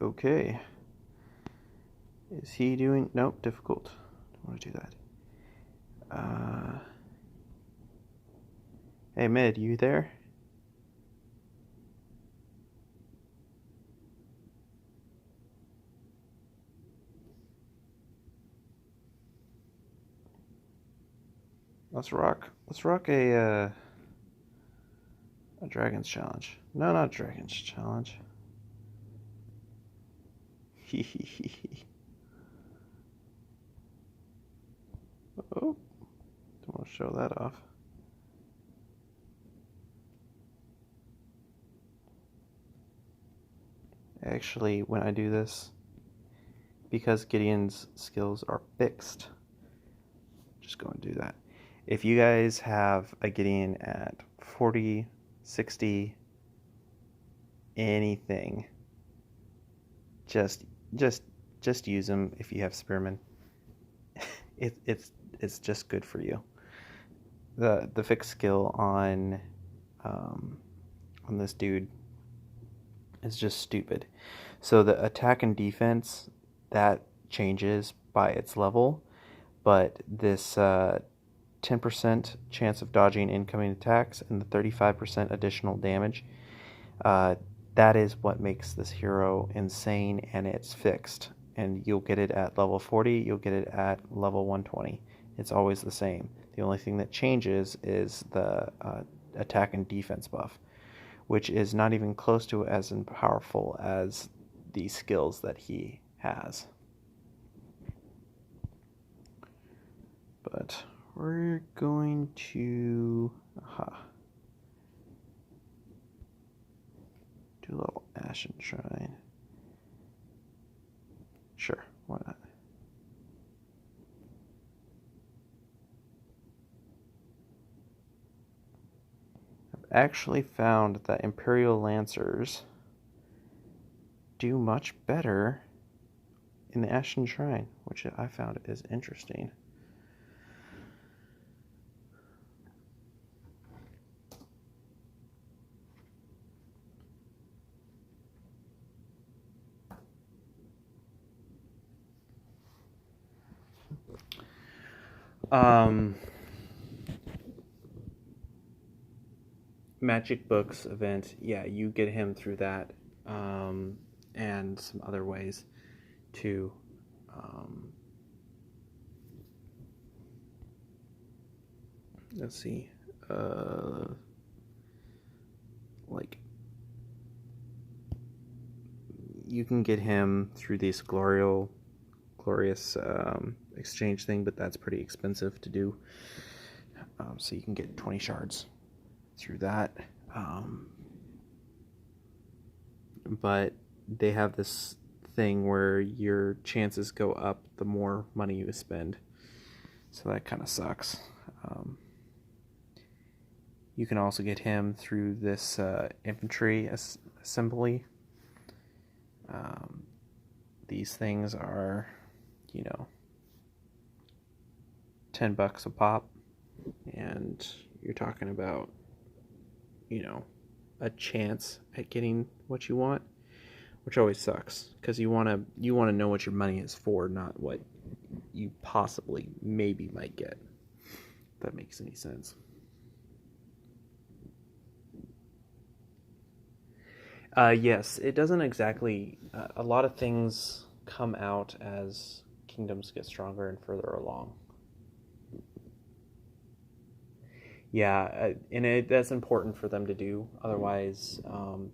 Okay. Is he doing... Nope, difficult. Don't want to do that. Hey, Mid, you there? Let's rock a Dragon's Challenge. No, not Dragon's Challenge. Oh, don't want to show that off. Actually, when I do this, because Gideon's skills are fixed, just go and do that. If you guys have a Gideon at 40, 60, anything, just use them if you have Spearman. It's just good for you. The fixed skill on this dude is just stupid. So the attack and defense, that changes by its level, but this 10% chance of dodging incoming attacks and the 35% additional damage, that is what makes this hero insane, and it's fixed. And you'll get it at level 40, you'll get it at level 120. It's always the same. The only thing that changes is the attack and defense buff, which is not even close to as powerful as the skills that he has. But we're going to do a little Ashen Shrine. Sure, why not? I've actually found that Imperial Lancers do much better in the Ashen Shrine, which I found is interesting. Magic Books event, yeah, you get him through that, and some other ways too. Let's see, like you can get him through this glorious exchange thing, but that's pretty expensive to do. So you can get 20 shards through that. But they have this thing where your chances go up the more money you spend. So that kind of sucks. You can also get him through this infantry assembly. These things are, $10 a pop, and you're talking about, a chance at getting what you want, which always sucks because you want to know what your money is for, not what you possibly maybe might get. If that makes any sense. Yes, it doesn't exactly. A lot of things come out as kingdoms get stronger and further along. Yeah, and that's important for them to do. Otherwise,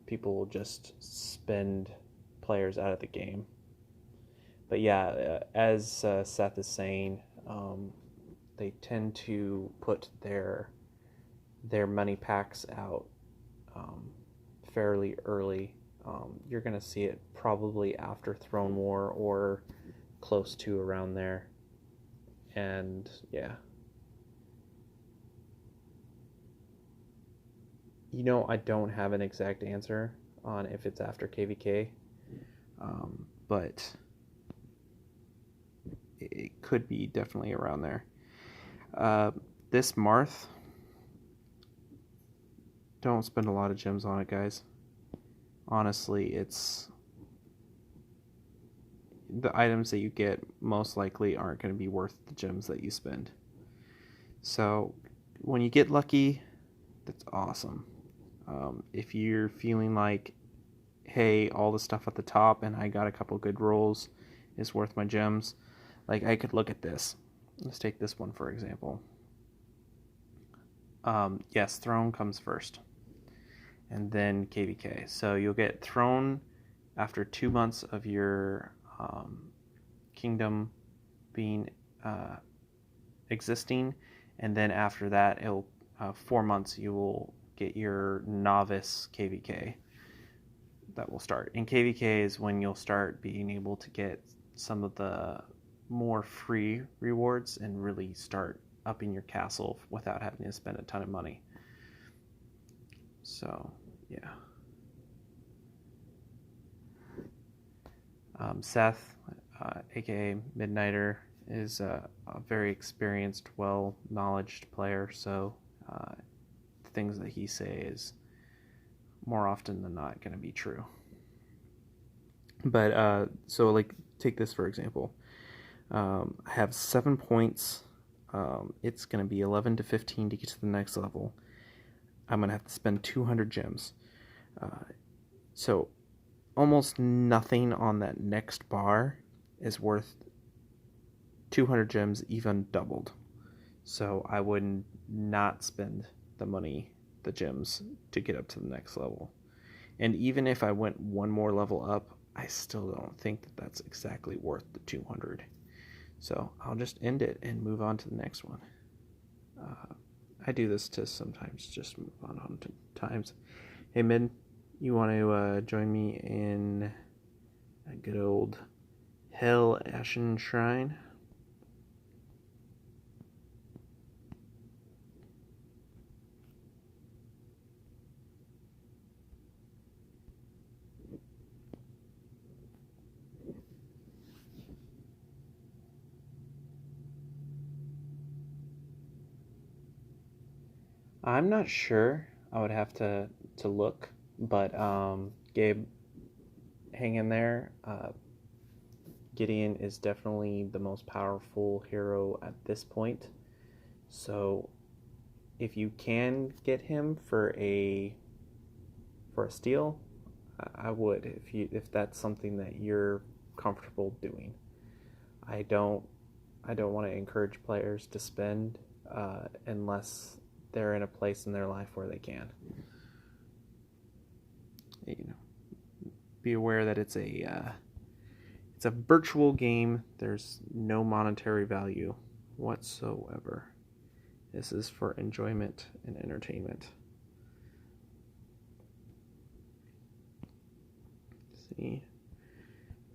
people will just spend players out of the game. But yeah, as Seth is saying, they tend to put their money packs out fairly early. You're going to see it probably after Throne War or close to around there. And yeah. I don't have an exact answer on if it's after KVK, but it could be definitely around there. This Marth, don't spend a lot of gems on it, guys. Honestly, it's the items that you get most likely aren't going to be worth the gems that you spend. So when you get lucky, that's awesome. If you're feeling like, hey, all the stuff at the top and I got a couple good rolls is worth my gems, like I could look at this. Let's take this one for example. Yes, throne comes first, and then KVK. So you'll get throne after 2 months of your kingdom being existing, and then after that, it'll 4 months you will get your novice KVK that will start. And KVK is when you'll start being able to get some of the more free rewards and really start upping your castle without having to spend a ton of money. So, yeah. Seth, aka Midnighter, is a very experienced, well-knowledged player, so the things that he says more often than not going to be true. But so like take this for example. I have 7 points. It's going to be 11 to 15 to get to the next level. I'm going to have to spend 200 gems. So almost nothing on that next bar is worth 200 gems, even doubled. So I would not spend the money, the gems, to get up to the next level. And even if I went one more level up, I still don't think that that's exactly worth the 200. So I'll just end it and move on to the next one. I do this to sometimes just move on to times. Hey, Mid, you want to join me in a good old Hell Ashen Shrine? I'm not sure. I would have to look, but Gabe, hang in there. Gideon is definitely the most powerful hero at this point. So if you can get him for a steal, I would if that's something that you're comfortable doing. I don't want to encourage players to spend unless they're in a place in their life where they can. You know, be aware that it's a virtual game. There's no monetary value whatsoever. This is for enjoyment and entertainment. See,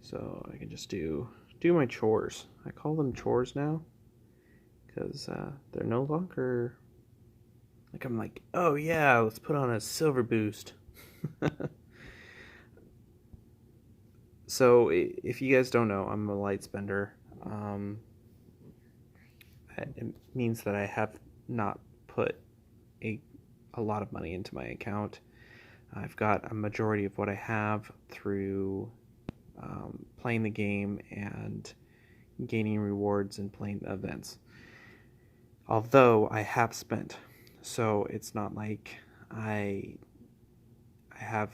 so I can just do my chores. I call them chores now because they're no longer like I'm like, oh yeah, let's put on a silver boost. So if you guys don't know, I'm a light spender. It means that I have not put a lot of money into my account. I've got a majority of what I have through playing the game and gaining rewards and playing events. Although I have spent, so it's not like I have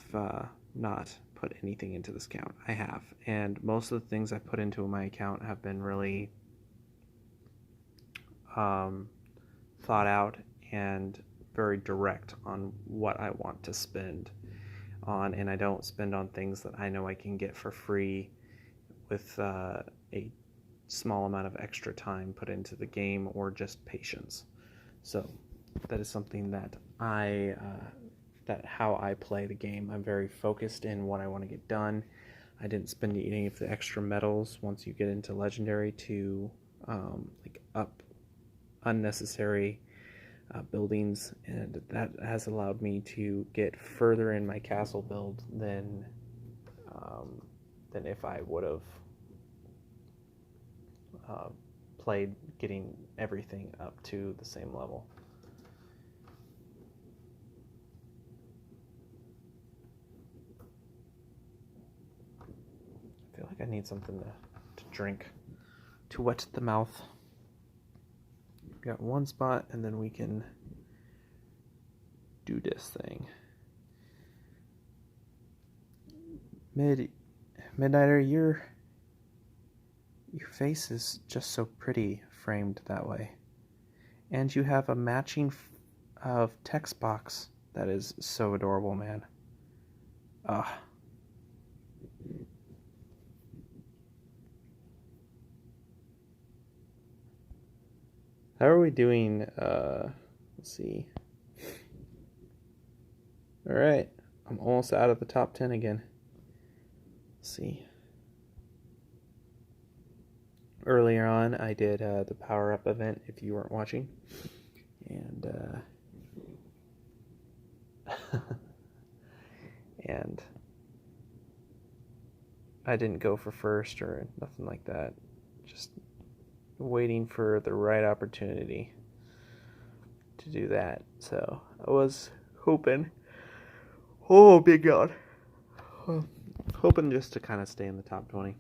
not put anything into this account. I have, and most of the things I've put into my account have been really thought out and very direct on what I want to spend on, and I don't spend on things that I know I can get for free with a small amount of extra time put into the game or just patience. So that is something that that how I play the game. I'm very focused in what I want to get done. I didn't spend any of the extra medals once you get into legendary to like up unnecessary buildings, and that has allowed me to get further in my castle build than if I would have played getting everything up to the same level. I feel like I need something to drink to wet the mouth. Got one spot, and then we can do this thing. Midnighter, your face is just so pretty framed that way, and you have a matching of text box that is so adorable, man. Ah. How are we doing? Let's see. All right, I'm almost out of the top 10 again. Let's see. Earlier on, I did the Power Up event, if you weren't watching. And, and I didn't go for first or nothing like that. Just waiting for the right opportunity to do that. So I was hoping, oh big God, hoping just to kind of stay in the top 20.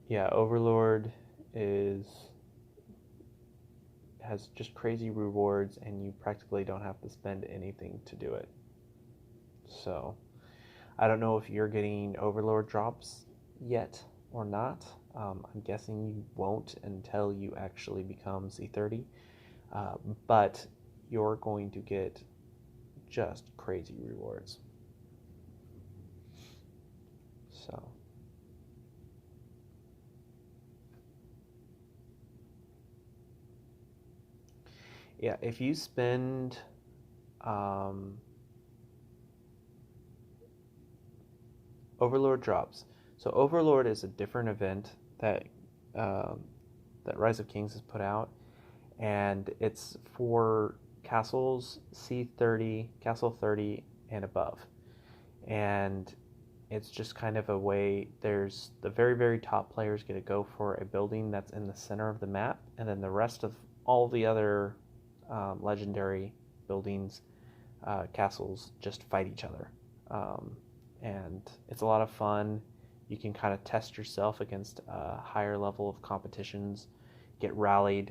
Yeah, Overlord has just crazy rewards, and you practically don't have to spend anything to do it. So I don't know if you're getting Overlord drops yet or not. I'm guessing you won't until you actually become C30. But you're going to get just crazy rewards. So yeah, if you spend Overlord drops. So Overlord is a different event that that Rise of Kings has put out, and it's for castles C30, Castle 30, and above. And it's just kind of a way, there's the very, very top players get to go for a building that's in the center of the map, and then the rest of all the other legendary buildings, castles, just fight each other. And it's a lot of fun. You can kind of test yourself against a higher level of competitions, get rally.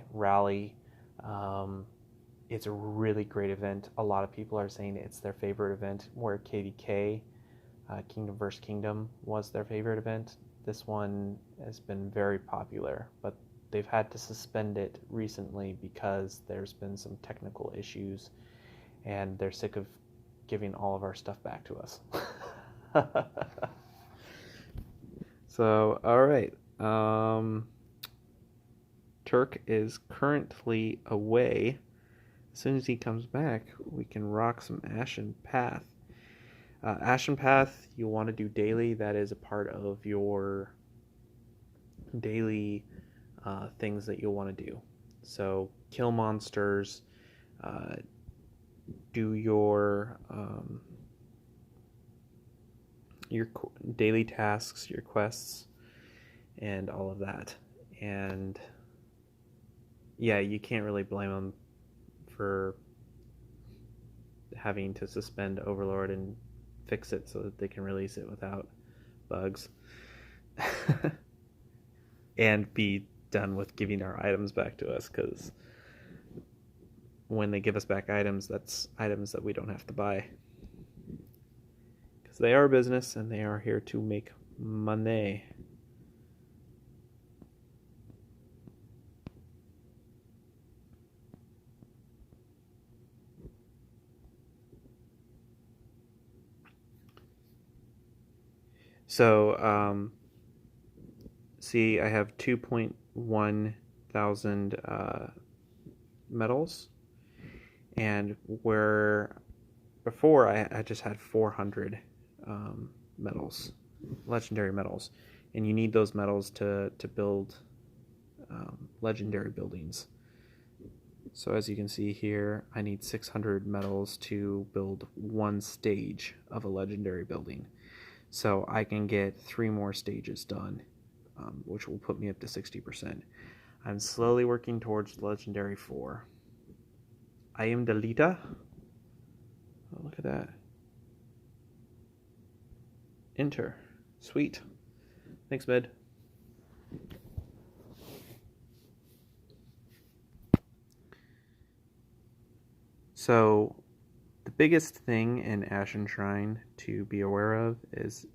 It's a really great event. A lot of people are saying it's their favorite event, where KVK, Kingdom vs. Kingdom, was their favorite event. This one has been very popular, but they've had to suspend it recently because there's been some technical issues, and they're sick of giving all of our stuff back to us. So, all right. Turk is currently away. As soon as he comes back, we can rock some Ashen Path. Ashen Path, you want to do daily. That is a part of your daily things that you'll want to do. So, kill monsters, do your daily tasks, your quests, and all of that. And yeah, you can't really blame them for having to suspend Overlord and fix it so that they can release it without bugs. And be done with giving our items back to us, because when they give us back items, that's items that we don't have to buy. Because they are a business and they are here to make money. So, see, I have 2.1 thousand medals, and where before I just had 400 medals, legendary medals, and you need those medals to build legendary buildings. So as you can see here, I need 600 medals to build one stage of a legendary building. So I can get 3 more stages done, which will put me up to 60%. I'm slowly working towards Legendary 4. I am Delita. Oh, look at that. Enter. Sweet. Thanks, Med. So, the biggest thing in Ashen Shrine to be aware of is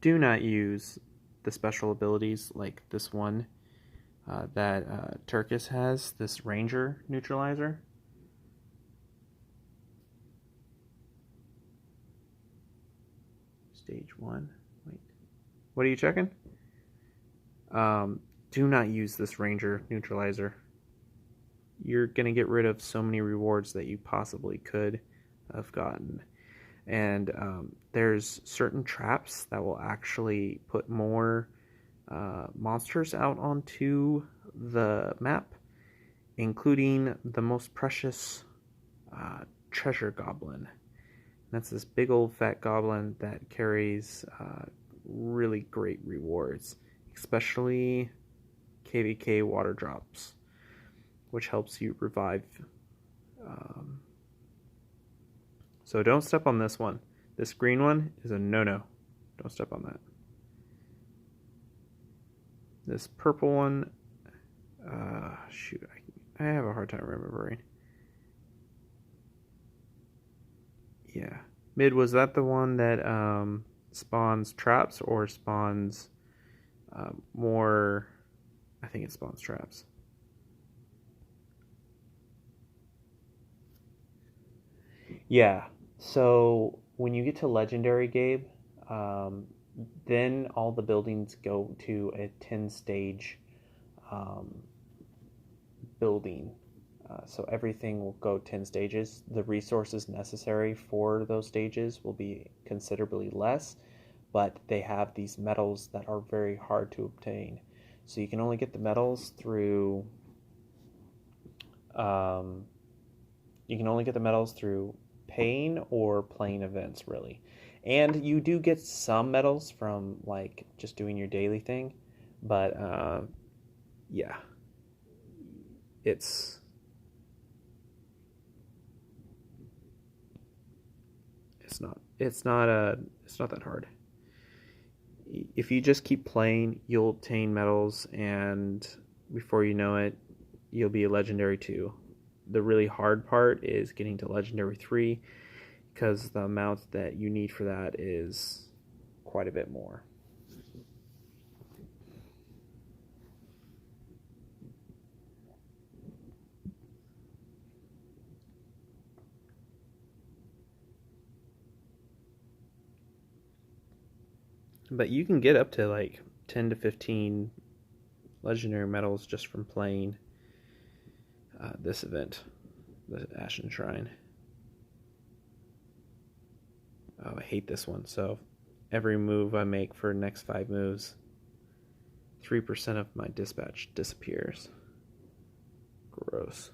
do not use the special abilities like this one that Turkus has, this Ranger Neutralizer. Stage 1. Wait. What are you checking? Do not use this Ranger Neutralizer. You're going to get rid of so many rewards that you possibly could have gotten. And there's certain traps that will actually put more monsters out onto the map, including the most precious treasure goblin. That's this big old fat goblin that carries really great rewards, especially KVK water drops, which helps you revive. So don't step on this one. This green one is a no-no. Don't step on that. This purple one, shoot, I have a hard time remembering. Yeah. Mid, was that the one that spawns traps or spawns more? I think it spawns traps. Yeah. So when you get to Legendary, Gabe, then all the buildings go to a 10-stage building. So everything will go 10 stages. The resources necessary for those stages will be considerably less, but they have these metals that are very hard to obtain. So you can only get the metals through paying or playing events, really. And you do get some medals from like just doing your daily thing, but yeah, it's it's not that hard. If you just keep playing, you'll obtain medals, and before you know it, you'll be a legendary 2. The really hard part is getting to legendary 3, because the amount that you need for that is quite a bit more. But you can get up to like 10 to 15 legendary medals just from playing this event, the Ashen Shrine. Oh, I hate this one. So every move I make for the next 5 moves, 3% of my dispatch disappears. Gross.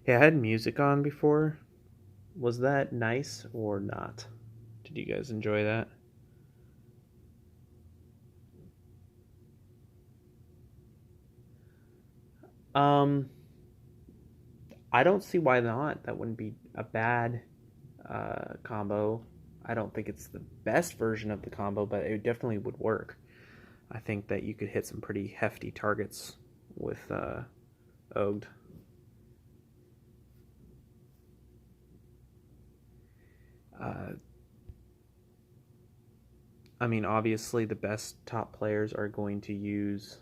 Yeah, I had music on before. Was that nice or not? Did you guys enjoy that? Um, I don't see why not. That wouldn't be a bad combo. I don't think it's the best version of the combo, but it definitely would work. I think that you could hit some pretty hefty targets with Ogd. Uh, I mean, obviously, the best top players are going to use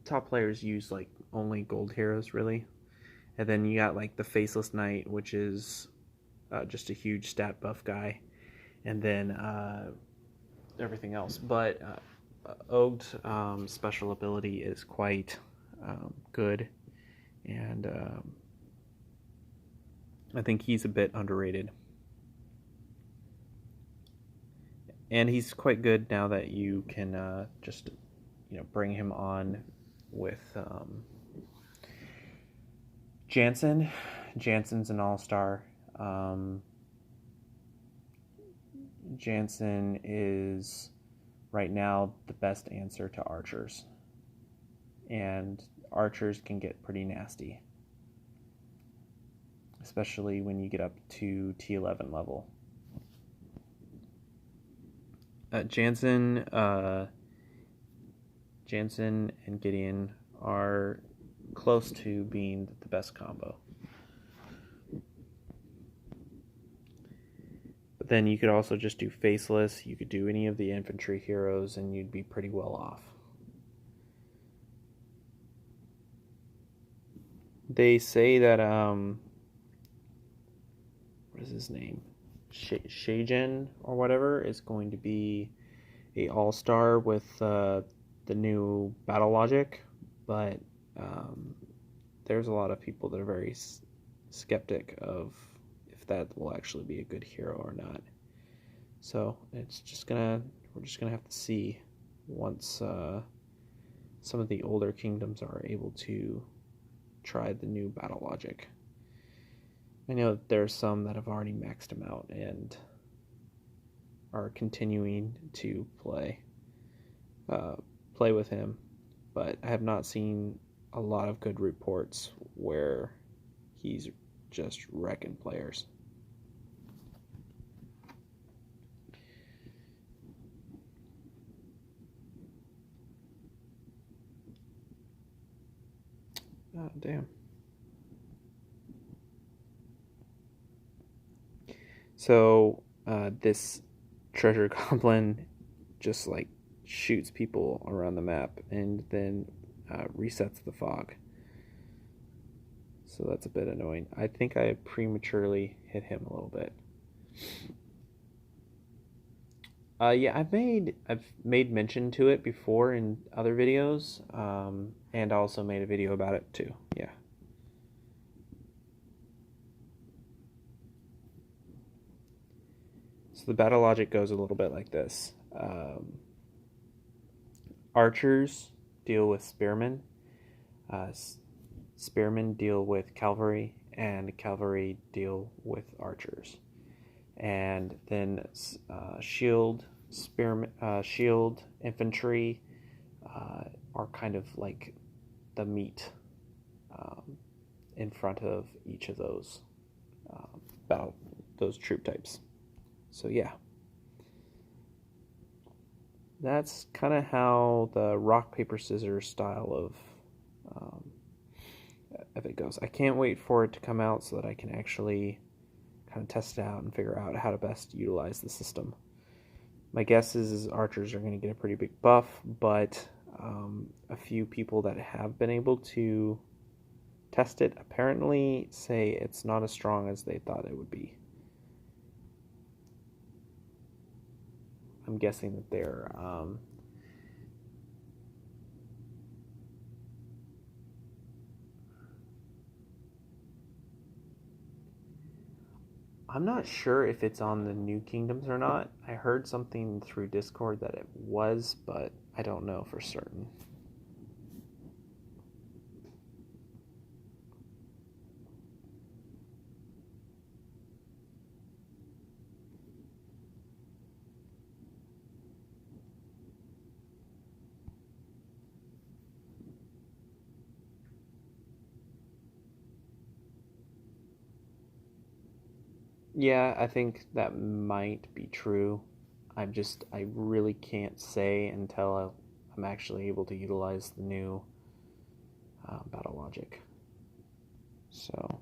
top players use like only gold heroes, really. And then you got like the Faceless Knight, which is just a huge stat buff guy, and then everything else. But Og's special ability is quite good, and I think he's a bit underrated. And he's quite good now that you can just bring him on with Jansen. Jansen's an all-star. Jansen is right now the best answer to archers, and archers can get pretty nasty. especially when you get up to T11 level. Jansen and Gideon are close to being the best combo. But then you could also just do Faceless, you could do any of the infantry heroes, and you'd be pretty well off. They say that, what is his name? Shaijin or whatever is going to be a all-star with the new battle logic, but there's a lot of people that are very skeptic of if that will actually be a good hero or not. So we're just gonna have to see once some of the older kingdoms are able to try the new battle logic. I know that there's some that have already maxed him out and are continuing to play with him, but I have not seen a lot of good reports where he's just wrecking players. Oh, damn. So this treasure goblin just like shoots people around the map and then resets the fog. So that's a bit annoying. I think I prematurely hit him a little bit. Yeah, I've made mention to it before in other videos, and also made a video about it too. Yeah. So the battle logic goes a little bit like this. Archers deal with spearmen. Spearmen deal with cavalry, and cavalry deal with archers. And then shield infantry are kind of like the meat in front of each of those those troop types. So yeah, that's kind of how the rock paper scissors style of it goes. I can't wait for it to come out so that I can actually kind of test it out and figure out how to best utilize the system. My guess is archers are going to get a pretty big buff, but a few people that have been able to test it apparently say it's not as strong as they thought it would be. I'm guessing that they're I'm not sure if it's on the new kingdoms or not. I heard something through Discord that it was, but I don't know for certain. Yeah, I think that might be true. I really can't say until I'm actually able to utilize the new battle logic. So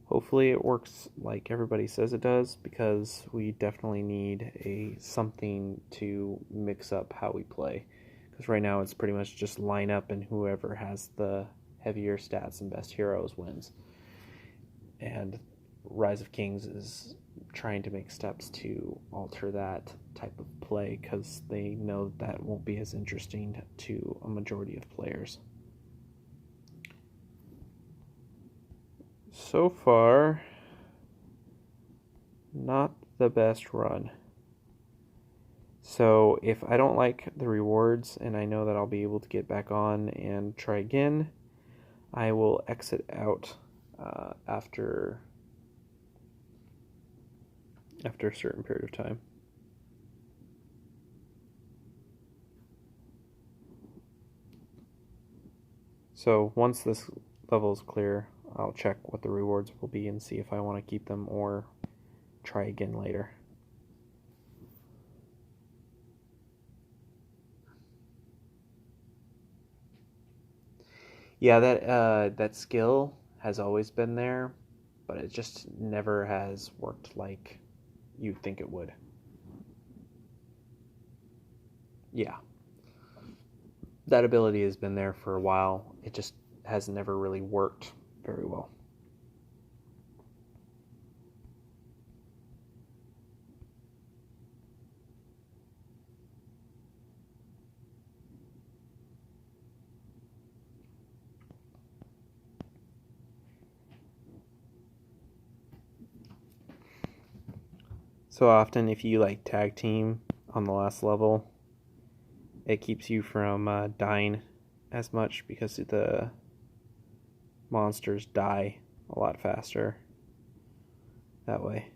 hopefully it works like everybody says it does, because we definitely need something to mix up how we play. Because right now it's pretty much just line up and whoever has the heavier stats and best heroes wins. And Rise of Kings is trying to make steps to alter that type of play, because they know that won't be as interesting to a majority of players. So far, not the best run. So if I don't like the rewards and I know that I'll be able to get back on and try again, I will exit out after a certain period of time. So once this level is clear, I'll check what the rewards will be and see if I want to keep them or try again later. Yeah, that skill has always been there, but it just never has worked like you'd think it would. Yeah, that ability has been there for a while. It just has never really worked very well. So often, if you like tag team on the last level, it keeps you from dying as much because the monsters die a lot faster that way.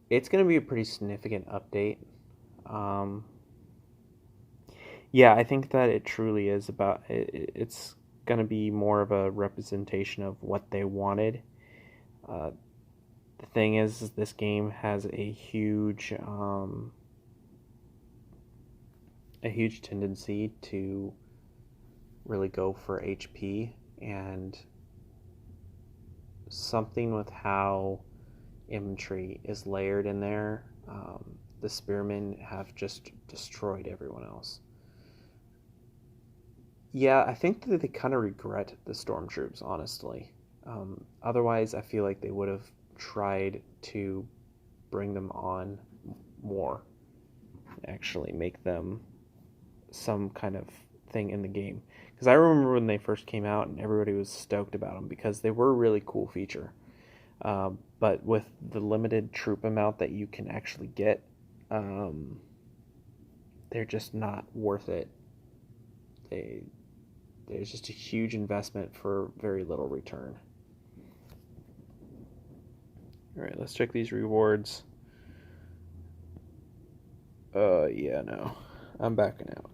It's going to be a pretty significant update. Um, yeah, I think that it truly is about it's going to be more of a representation of what they wanted. Uh, the thing is this game has a huge tendency to really go for HP, and something with how infantry is layered in there. The spearmen have just destroyed everyone else. Yeah, I think that they kind of regret the stormtroops, honestly. Otherwise, I feel like they would have tried to bring them on more, actually make them some kind of thing in the game. Because I remember when they first came out and everybody was stoked about them because they were a really cool feature. But with the limited troop amount that you can actually get, they're just not worth it. There's just a huge investment for very little return. All right, let's check these rewards. Yeah, no, I'm backing out.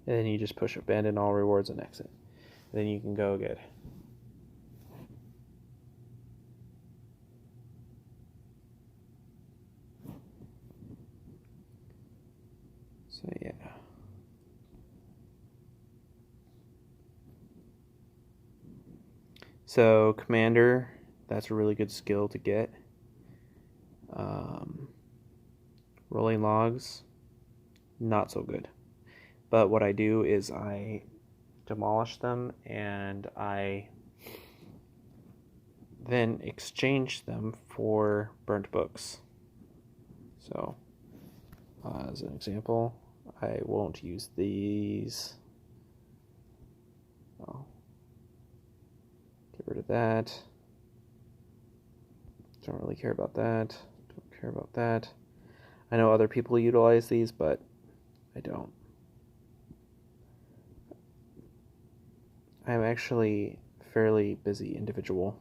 And then you just push abandon all rewards and exit. And then you can go good. So yeah. So commander, that's a really good skill to get. Rolling logs, not so good. But what I do is I demolish them and I then exchange them for burnt books. So, as an example, I won't use these. I'll get rid of that. Don't really care about that. Don't care about that. I know other people utilize these, but I don't. I'm actually a fairly busy individual,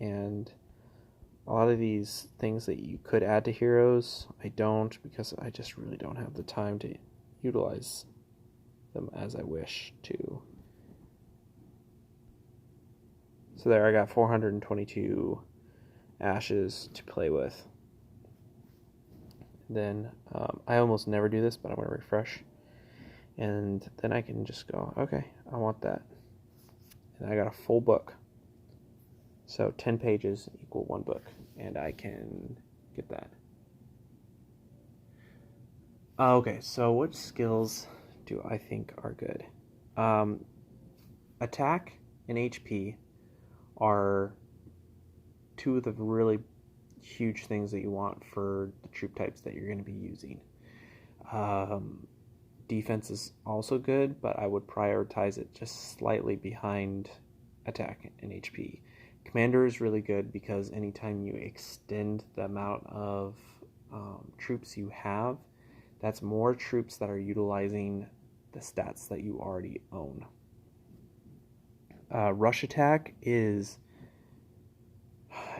and a lot of these things that you could add to heroes, I don't, because I just really don't have the time to utilize them as I wish to. So there, I got 422 ashes to play with. Then I almost never do this, but I'm going to refresh. And then I can just go, okay, I want that. And I got a full book. So 10 pages equal one book. And I can get that. Okay, so what skills do I think are good? Attack and HP are two of the really huge things that you want for the troop types that you're going to be using. Defense is also good, but I would prioritize it just slightly behind attack and HP. Commander is really good because anytime you extend the amount of troops you have, that's more troops that are utilizing the stats that you already own. Rush attack is...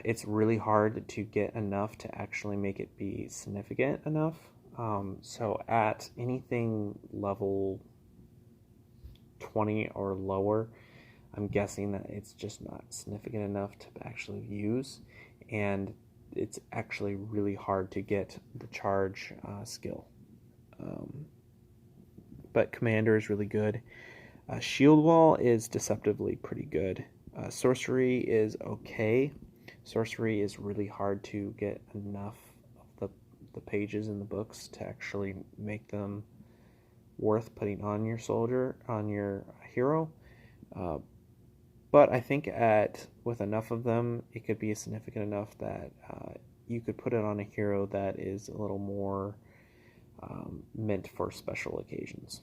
It's really hard to get enough to actually make it be significant enough. So at anything level 20 or lower, I'm guessing that it's just not significant enough to actually use, and it's actually really hard to get the charge skill. But Commander is really good. Shield Wall is deceptively pretty good. Sorcery is okay. Sorcery is really hard to get enough of the pages in the books to actually make them worth putting on your soldier, on your hero. But I think with enough of them, it could be significant enough that you could put it on a hero that is a little more meant for special occasions.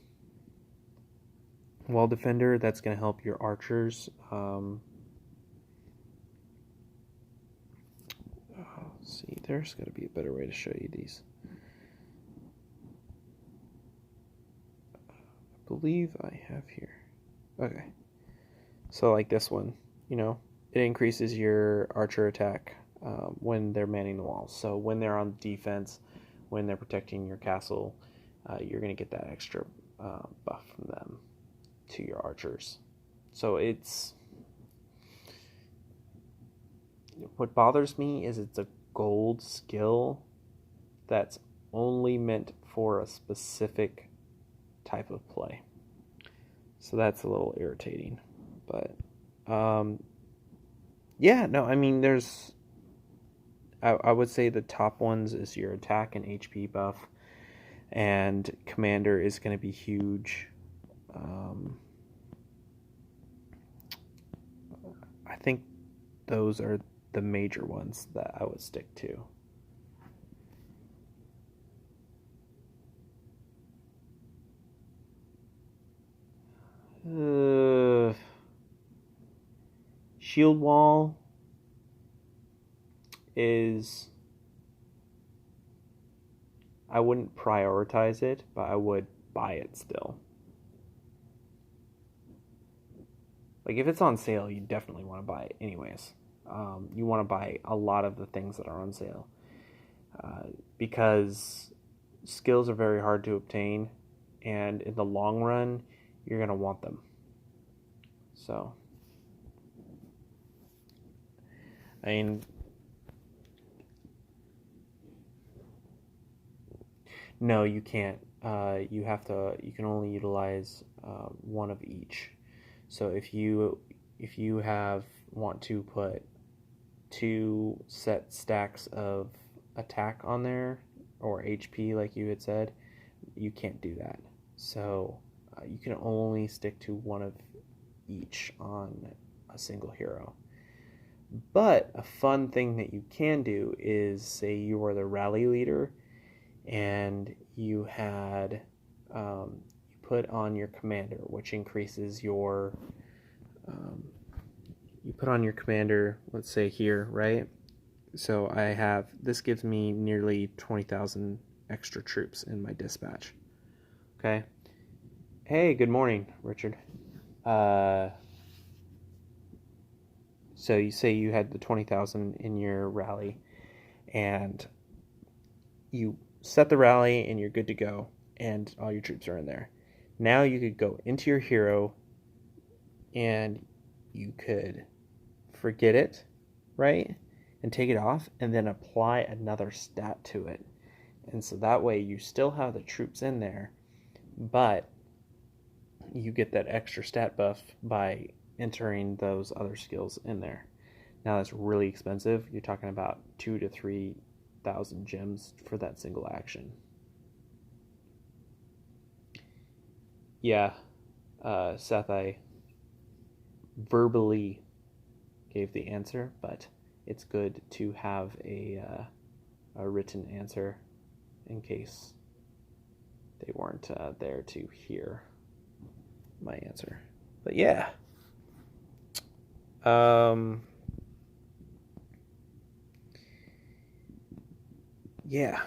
Wall Defender, that's going to help your archers. Let's see, there's got to be a better way to show you these. I believe I have here. Okay. So like this one, it increases your archer attack when they're manning the walls. So when they're on defense, when they're protecting your castle, you're going to get that extra buff from them to your archers. So what bothers me is it's a gold skill that's only meant for a specific type of play. So that's a little irritating. But yeah, no, I mean, I would say the top ones is your attack and HP buff, and Commander is going to be huge. I think those are the major ones that I would stick to. Shield Wall is... I wouldn't prioritize it, but I would buy it still. Like, if it's on sale, you definitely want to buy it anyways. You want to buy a lot of the things that are on sale. Because skills are very hard to obtain, and in the long run, you're going to want them. So, I mean, no, you can't. You can only utilize one of each. So if you want to put 2 set stacks of attack on there, or HP like you had said, you can't do that. So you can only stick to one of each on a single hero. But a fun thing that you can do is, say you are the rally leader and you had you put on your commander, which increases your you put on your commander, let's say here, right? So this gives me nearly 20,000 extra troops in my dispatch. Okay. Hey, good morning, Richard. So you say you had the 20,000 in your rally, and you set the rally and you're good to go, and all your troops are in there. Now you could go into your hero and you could forget it, right? And take it off and then apply another stat to it. And so that way you still have the troops in there, but you get that extra stat buff by entering those other skills in there. Now that's really expensive. You're talking about 2,000 to 3,000 gems for that single action. Yeah, Seth, I verbally gave the answer, but it's good to have a written answer in case they weren't there to hear my answer. But yeah. Yeah.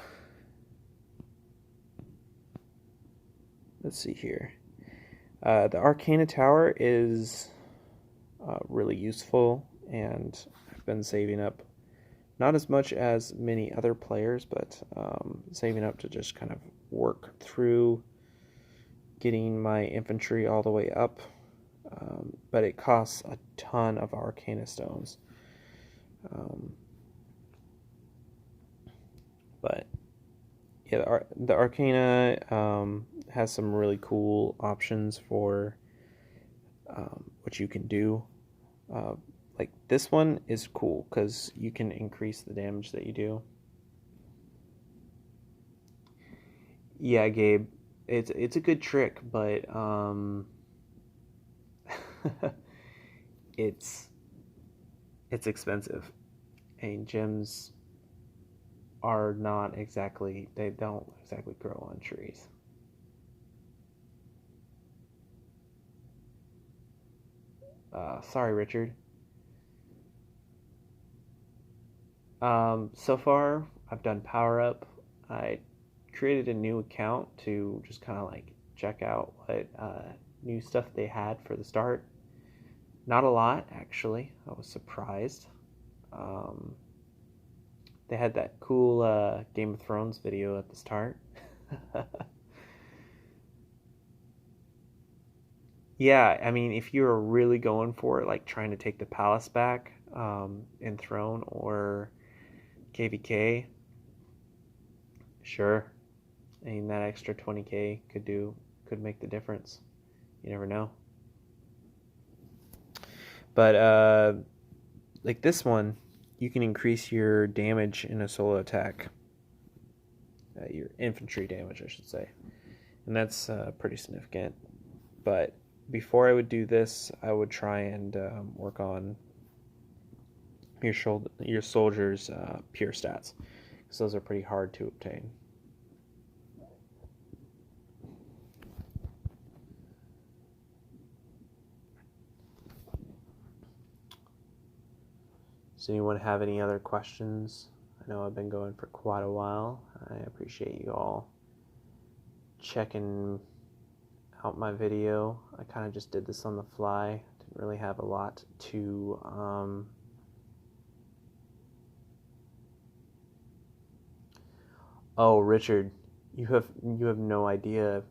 Let's see here. The Arcana Tower is really useful, and I've been saving up, not as much as many other players, but saving up to just kind of work through getting my infantry all the way up. But it costs a ton of Arcana Stones. But yeah, the Arcana has some really cool options for what you can do. Like this one is cool because you can increase the damage that you do. Yeah, Gabe, it's a good trick, but it's expensive, and gems are not exactly, they don't exactly grow on trees. Sorry, Richard. So far, I've done power up. I created a new account to just kind of like check out what new stuff they had for the start. Not a lot, actually. I was surprised. Um, they had that cool Game of Thrones video at the start. Yeah, I mean, if you're really going for it, like trying to take the palace back in Throne or KVK, sure. I mean, that extra 20k could make the difference. You never know. But like this one, you can increase your damage in a solo attack. Your infantry damage, I should say, and that's pretty significant. But before I would do this, I would try and work on your soldiers' pure stats, because those are pretty hard to obtain. Does anyone have any other questions? I know I've been going for quite a while. I appreciate you all checking out my video. I kind of just did this on the fly. Didn't really have a lot to Oh, Richard, you have no idea,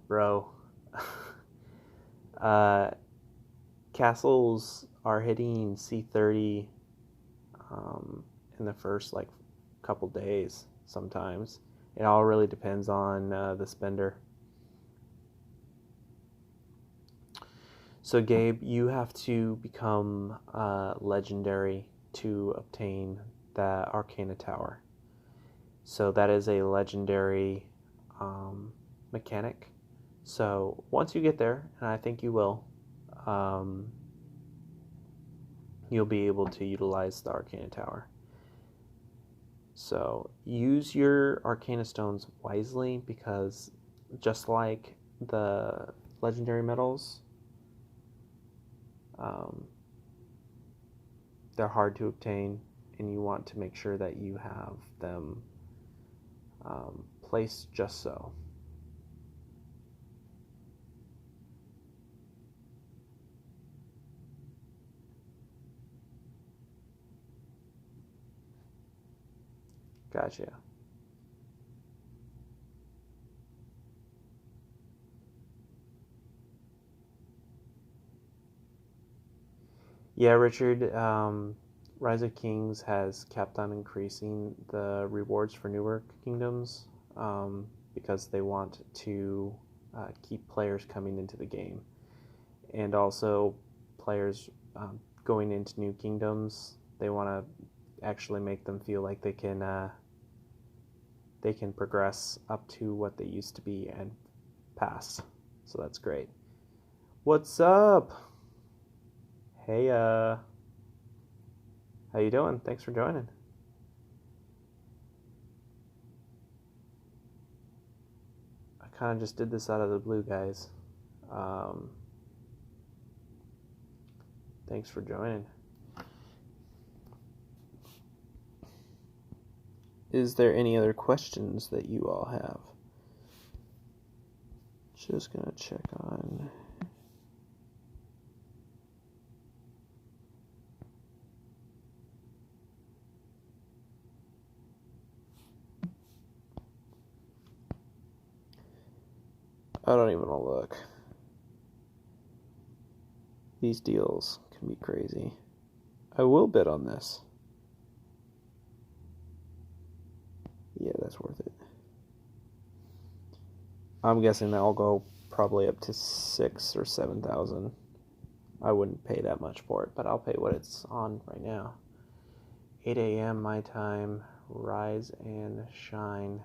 bro. Castles are hitting C30 in the first like couple days. Sometimes it all really depends on the spender. So Gabe, you have to become legendary to obtain the Arcana Tower. So that is a legendary mechanic. So once you get there, and I think you will, you'll be able to utilize the Arcana Tower. So use your Arcana Stones wisely, because just like the legendary medals, they're hard to obtain, and you want to make sure that you have them placed just so. Gotcha. Yeah, Richard, Rise of Kings has kept on increasing the rewards for newer kingdoms because they want to keep players coming into the game. And also, players going into new kingdoms, they want to actually make them feel like they can progress up to what they used to be and past. So that's great. What's up? Hey, how you doing? Thanks for joining. I kind of just did this out of the blue, guys. Thanks for joining. Is there any other questions that you all have? Just gonna check on. I don't even want to look. These deals can be crazy. I will bid on this. Yeah, that's worth it. I'm guessing that'll go probably up to 6,000 or 7,000. I wouldn't pay that much for it, but I'll pay what it's on right now. 8 a.m. my time. Rise and shine.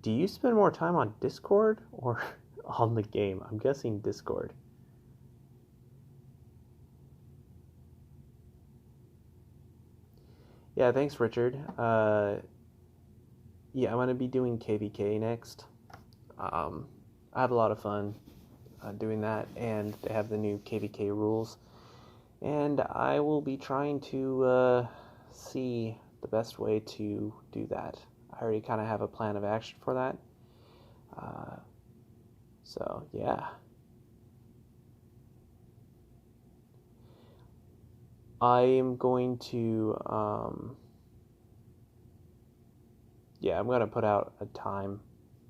Do you spend more time on Discord or on the game? I'm guessing Discord. Yeah, thanks, Richard. Yeah, I'm going to be doing KVK next. I have a lot of fun doing that, and they have the new KVK rules. And I will be trying to see the best way to do that. I already kind of have a plan of action for that. So, yeah. I am going to, I'm going to put out a time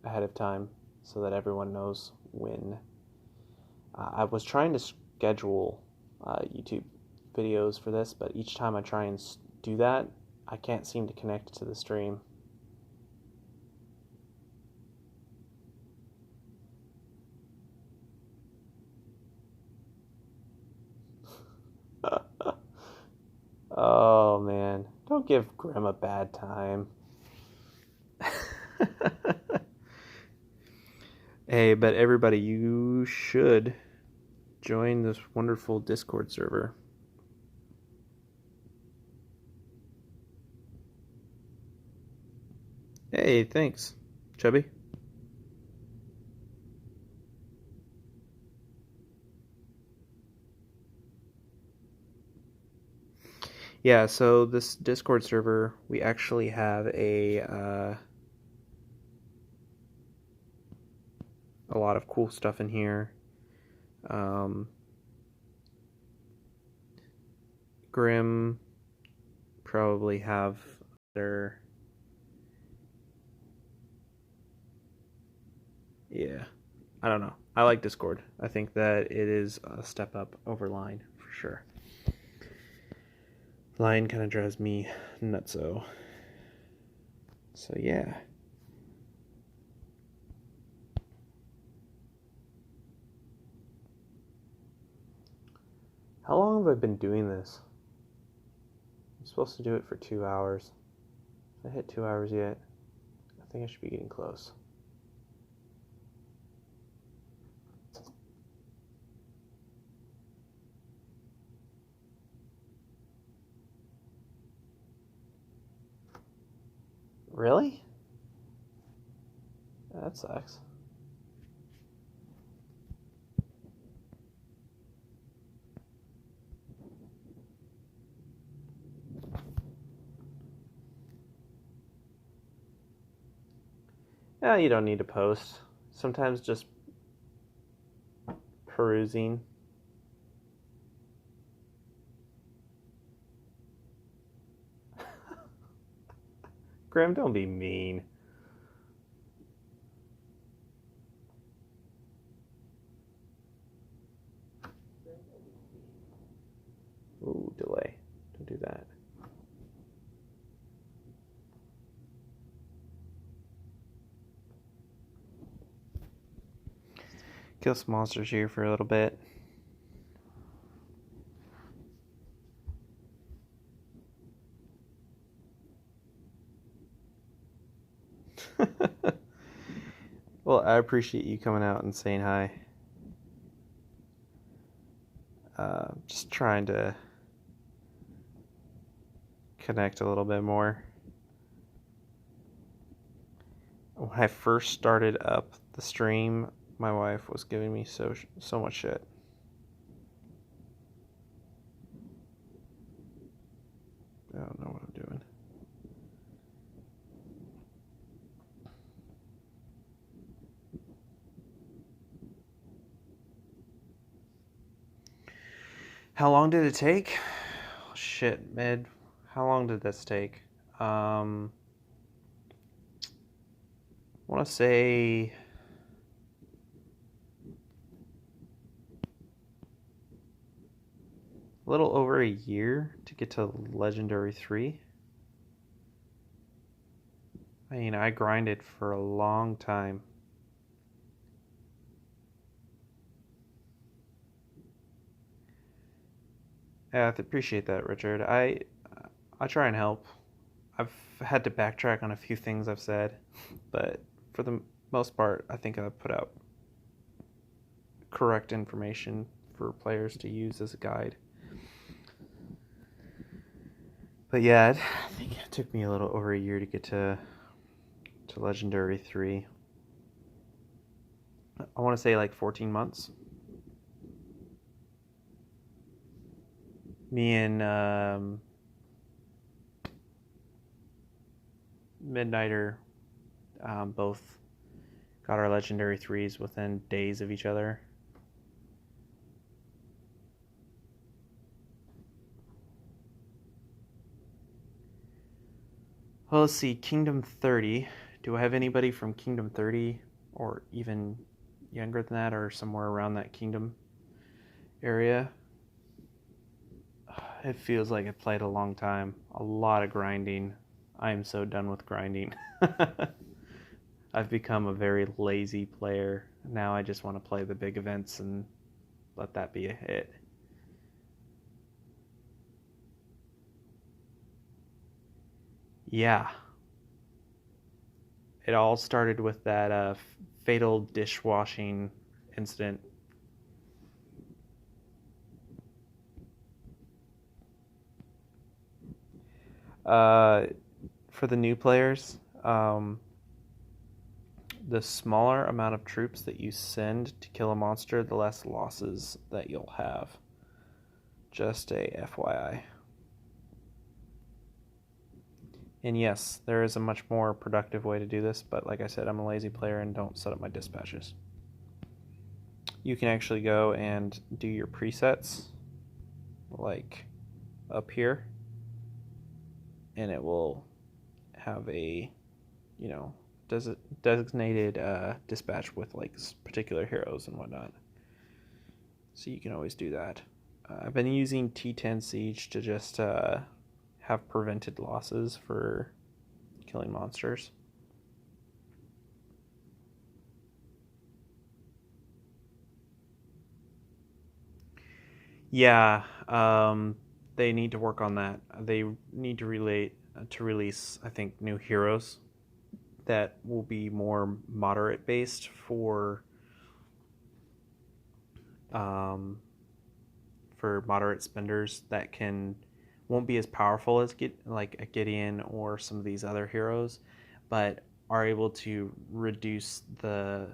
ahead of time so that everyone knows when. I was trying to schedule YouTube videos for this, but each time I try and do that, I can't seem to connect to the stream. Oh man, don't give Grim a bad time. Hey, but everybody, you should join this wonderful Discord server. Hey, thanks, Chubby. Yeah, so this Discord server, we actually have a lot of cool stuff in here. Grim probably have their... Yeah, I don't know. I like Discord. I think that it is a step up over Line, for sure. Line kind of drives me nutso. So, yeah. How long have I been doing this? I'm supposed to do it for 2 hours. Have I hit 2 hours yet? I think I should be getting close. Really? That sucks. Yeah, you don't need to post. Sometimes just perusing. Grim, don't be mean. Ooh, delay. Don't do that. Kill some monsters here for a little bit. Well, I appreciate you coming out and saying hi. Just trying to connect a little bit more. When I first started up the stream, my wife was giving me so much shit. I don't know what I'm doing. How long did it take? Oh, shit, Mid. How long did this take? I want to say a little over a year to get to Legendary 3. I mean, I grinded for a long time. Yeah, I appreciate that, Richard. I try and help. I've had to backtrack on a few things I've said, but for the most part, I think I've put out correct information for players to use as a guide. But yeah, I think it took me a little over a year to get to Legendary 3. I want to say like 14 months. Me and Midnighter both got our Legendary 3s within days of each other. Well, let's see. Kingdom 30. Do I have anybody from Kingdom 30 or even younger than that or somewhere around that kingdom area? It feels like I've played a long time. A lot of grinding. I am so done with grinding. I've become a very lazy player. Now I just want to play the big events and let that be a hit. Yeah. It all started with that fatal dishwashing incident. For the new players, the smaller amount of troops that you send to kill a monster, the less losses that you'll have. Just a FYI. And yes, there is a much more productive way to do this, but like I said, I'm a lazy player and don't set up my dispatches. You can actually go and do your presets, like up here, and it will have a, designated dispatch with like particular heroes and whatnot. So you can always do that. I've been using T10 Siege to just have prevented losses for killing monsters. Yeah, they need to work on that. They need to release, I think, new heroes that will be more moderate based for moderate spenders that won't be as powerful as like a Gideon or some of these other heroes, but are able to reduce the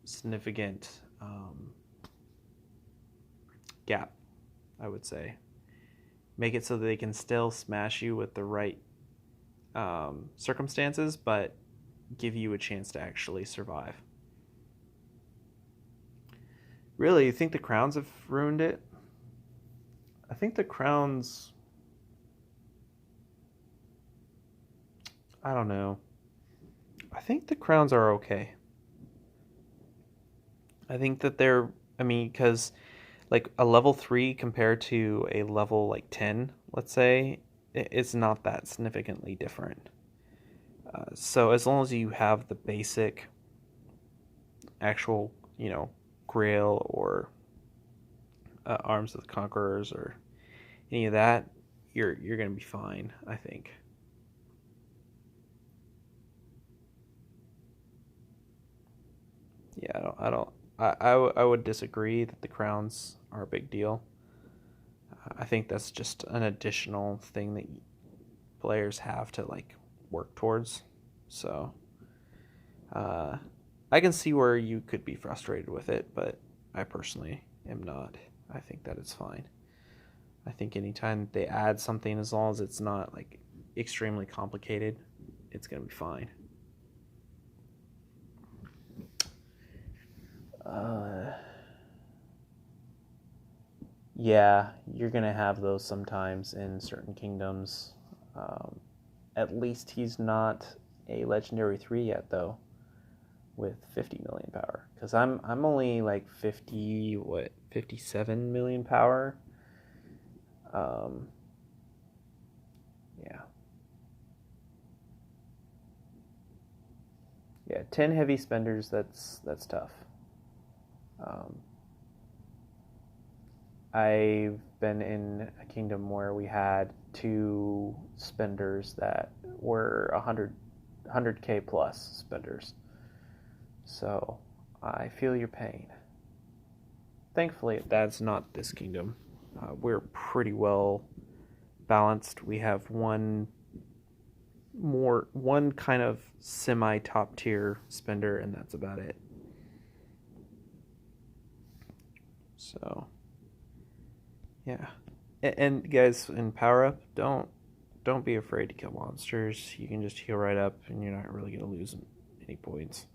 significant gap, I would say. Make it so that they can still smash you with the right circumstances, but give you a chance to actually survive. Really, you think the crowns have ruined it? I think the crowns. I don't know. I think the crowns are okay. I think that they're. I mean, because like a level 3 compared to a level like 10, let's say, it's not that significantly different. So as long as you have the basic actual, Grail or Arms of the Conquerors or any of that, you're gonna be fine, I think. Yeah, I would disagree that the crowns are a big deal. I think that's just an additional thing that players have to like work towards. So, uh, I can see where you could be frustrated with it, but I personally am not. I think that it's fine. I think anytime they add something, as long as it's not like extremely complicated, it's gonna be fine. Uh, yeah, you're gonna have those sometimes in certain kingdoms. Um, at least he's not a legendary 3 yet, though, with 50 million power. Because I'm only like 57 million power. Yeah. Yeah, 10 heavy spenders, that's tough. I've been in a kingdom where we had 2 spenders that were 100k plus spenders. So I feel your pain. Thankfully, that's not this kingdom. We're pretty well balanced. We have one kind of semi top tier spender, and that's about it. So yeah, and guys, in power up, don't be afraid to kill monsters. You can just heal right up, and you're not really gonna lose any points.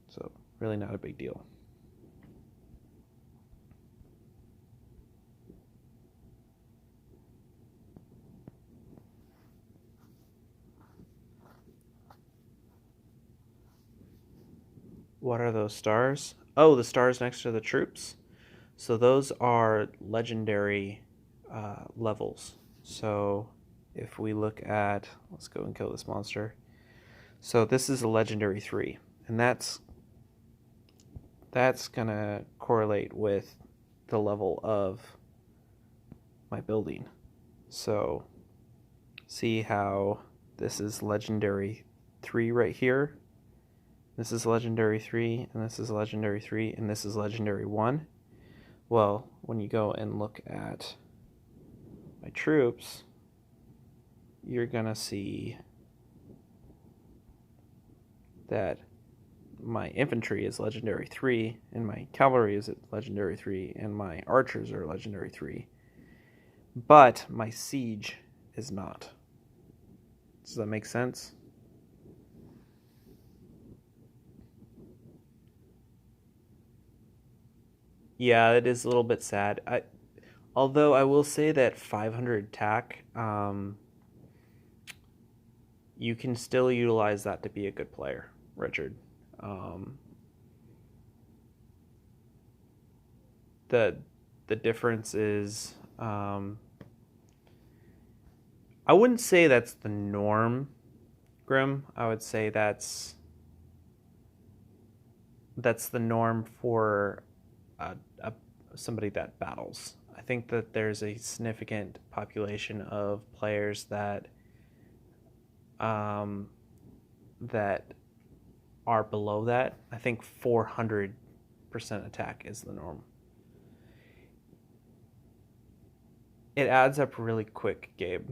So really not a big deal. What are those stars? Oh, the stars next to the troops. So those are legendary levels. So if we look at, let's go and kill this monster. So this is a legendary 3, and that's gonna correlate with the level of my building. So see how this is legendary 3 right here. This is legendary 3, and this is legendary 3, and this is legendary 1. Well, when you go and look at my troops, you're gonna see that my infantry is legendary 3, and my cavalry is at legendary 3, and my archers are legendary 3. But my siege is not. Does that make sense? Yeah, it is a little bit sad. Although I will say that 500 attack, you can still utilize that to be a good player, Richard. The difference is, I wouldn't say that's the norm, Grim. I would say that's the norm for somebody that battles. I think that there's a significant population of players that that are below that. I think 400% attack is the norm. It adds up really quick, Gabe.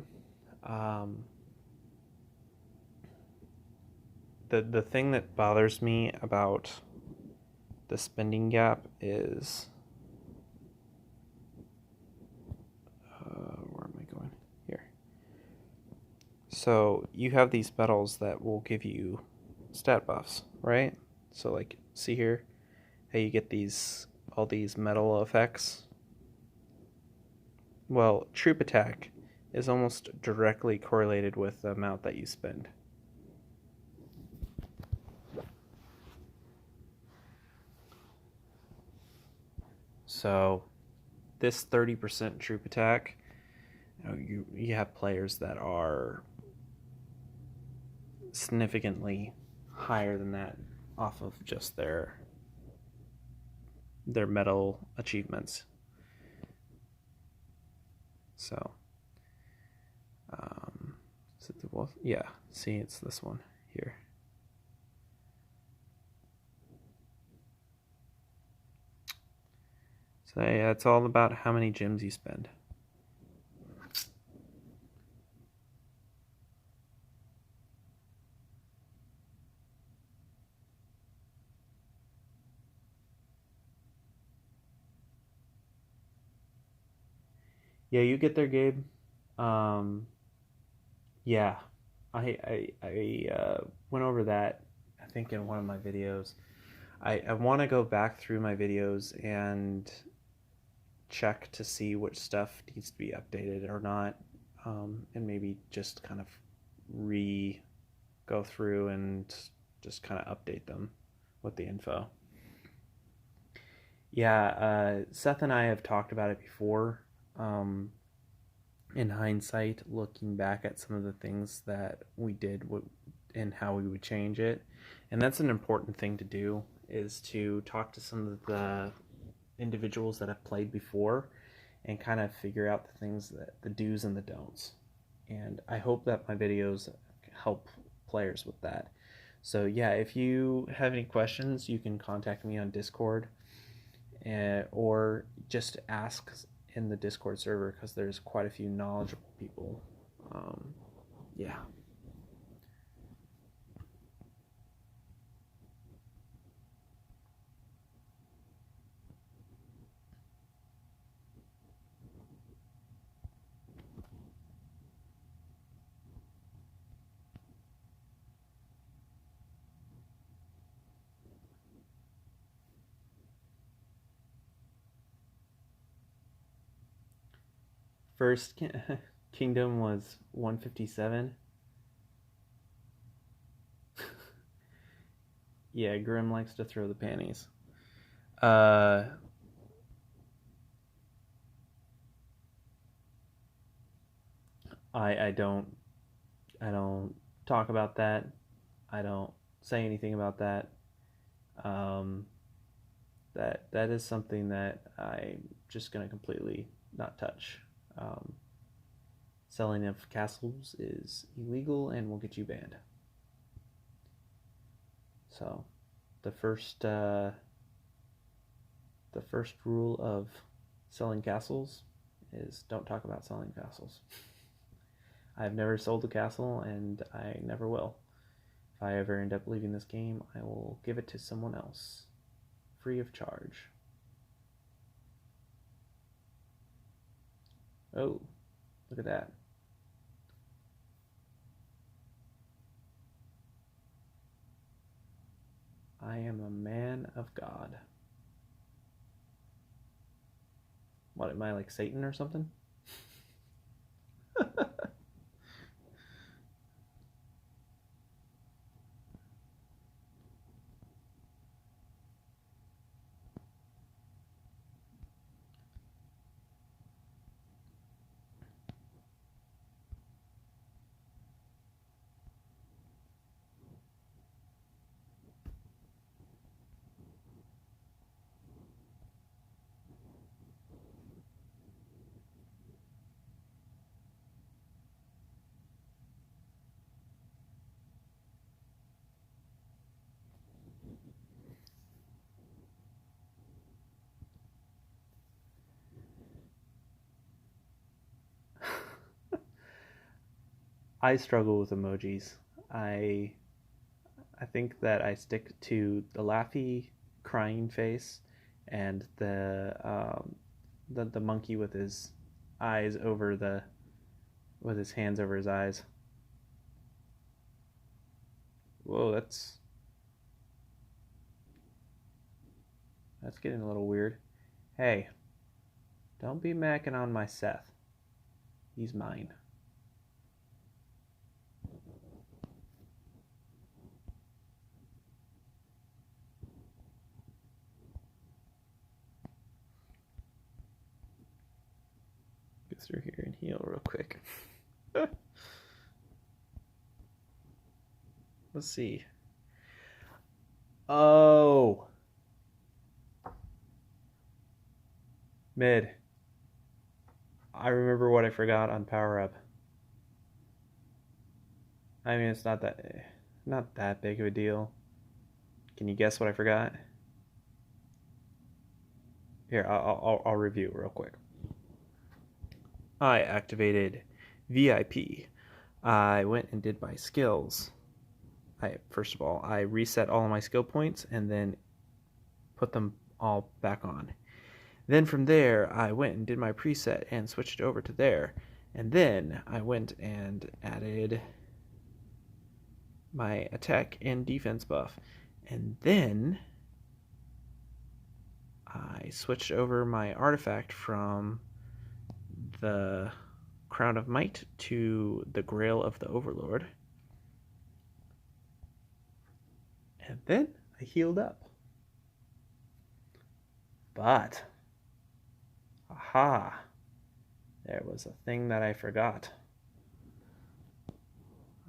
The thing that bothers me about the spending gap is, where am I going? Here. So you have these battles that will give you stat buffs, right? So like, see here, how you get all these metal effects. Well, troop attack is almost directly correlated with the amount that you spend. So this 30% troop attack, you have players that are significantly higher than that off of just their metal achievements. So, is it the wolf? Yeah, see, it's this one here. So yeah, it's all about how many gems you spend. Yeah, you get there, Gabe. Yeah, I went over that, I think, in one of my videos. I want to go back through my videos and check to see which stuff needs to be updated or not, and maybe just kind of go through and just kind of update them with the info. Yeah, Seth and I have talked about it before. in hindsight, looking back at some of the things that we did and how we would change it. And that's an important thing to do, is to talk to some of the individuals that have played before and kind of figure out the things, that the do's and the don'ts. And I hope that my videos help players with that. So yeah, if you have any questions, you can contact me on Discord, or just ask in the Discord server, because there's quite a few knowledgeable people. Yeah. First kingdom was 157. Yeah, Grim likes to throw the panties. Uh, I don't talk about that. I don't say anything about that. Um, that is something that I'm just gonna completely not touch. Um, Selling of castles is illegal and will get you banned. So, the first rule of selling castles is don't talk about selling castles. I've never sold a castle, and I never will. If I ever end up leaving this game, I will give it to someone else, free of charge. Oh, look at that. I am a man of God. What, am I like Satan or something? I struggle with emojis. I I think that I stick to the laughy crying face and the monkey with his eyes over the with his hands over his eyes. Whoa, that's getting a little weird. Hey, don't be macking on my Seth. He's mine. Go through here and heal real quick. Let's see. Oh, mid. I remember what I forgot on power up. I mean, it's not that big of a deal. Can you guess what I forgot? Here, I'll review real quick. I activated VIP. I went and did my skills. First of all, I reset all of my skill points and then put them all back on. Then from there, I went and did my preset and switched over to there. And then I went and added my attack and defense buff. And then I switched over my artifact from the Crown of Might to the Grail of the Overlord. And then I healed up. But, aha, There was a thing that I forgot.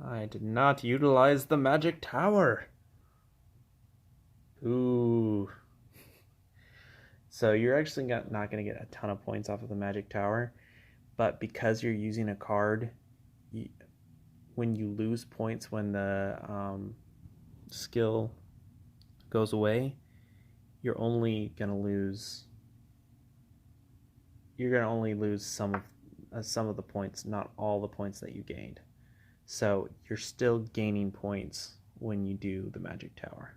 I did not utilize the magic tower. Ooh. So you're actually not going to get a ton of points off of the magic tower, but because you're using a card, when you lose points when the skill goes away, you're only going to lose some of the points, not all the points that you gained. So you're still gaining points when you do the magic tower.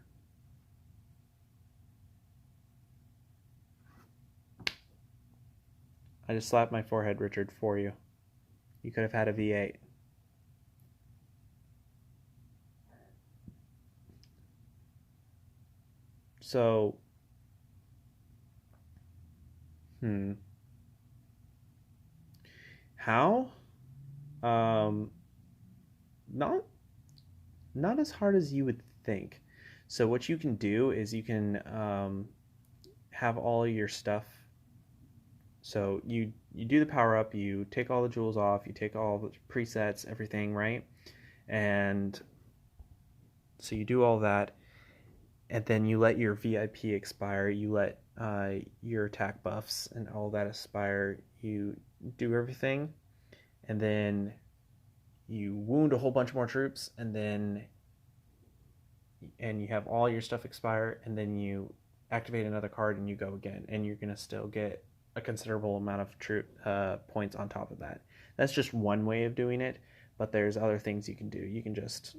I just slapped my forehead, Richard, for you. You could have had a V8. So, how? Not as hard as you would think. So what you can do is you can have all your stuff. So you do the power up, you take all the jewels off, you take all the presets, everything, right? And so you do all that, and then you let your VIP expire. You let your attack buffs and all that expire. You do everything, and then you wound a whole bunch more troops, and you have all your stuff expire, and then you activate another card and you go again, and you're gonna still get a considerable amount of troop points on top of that. That's just one way of doing it, but there's other things you can do. You can just,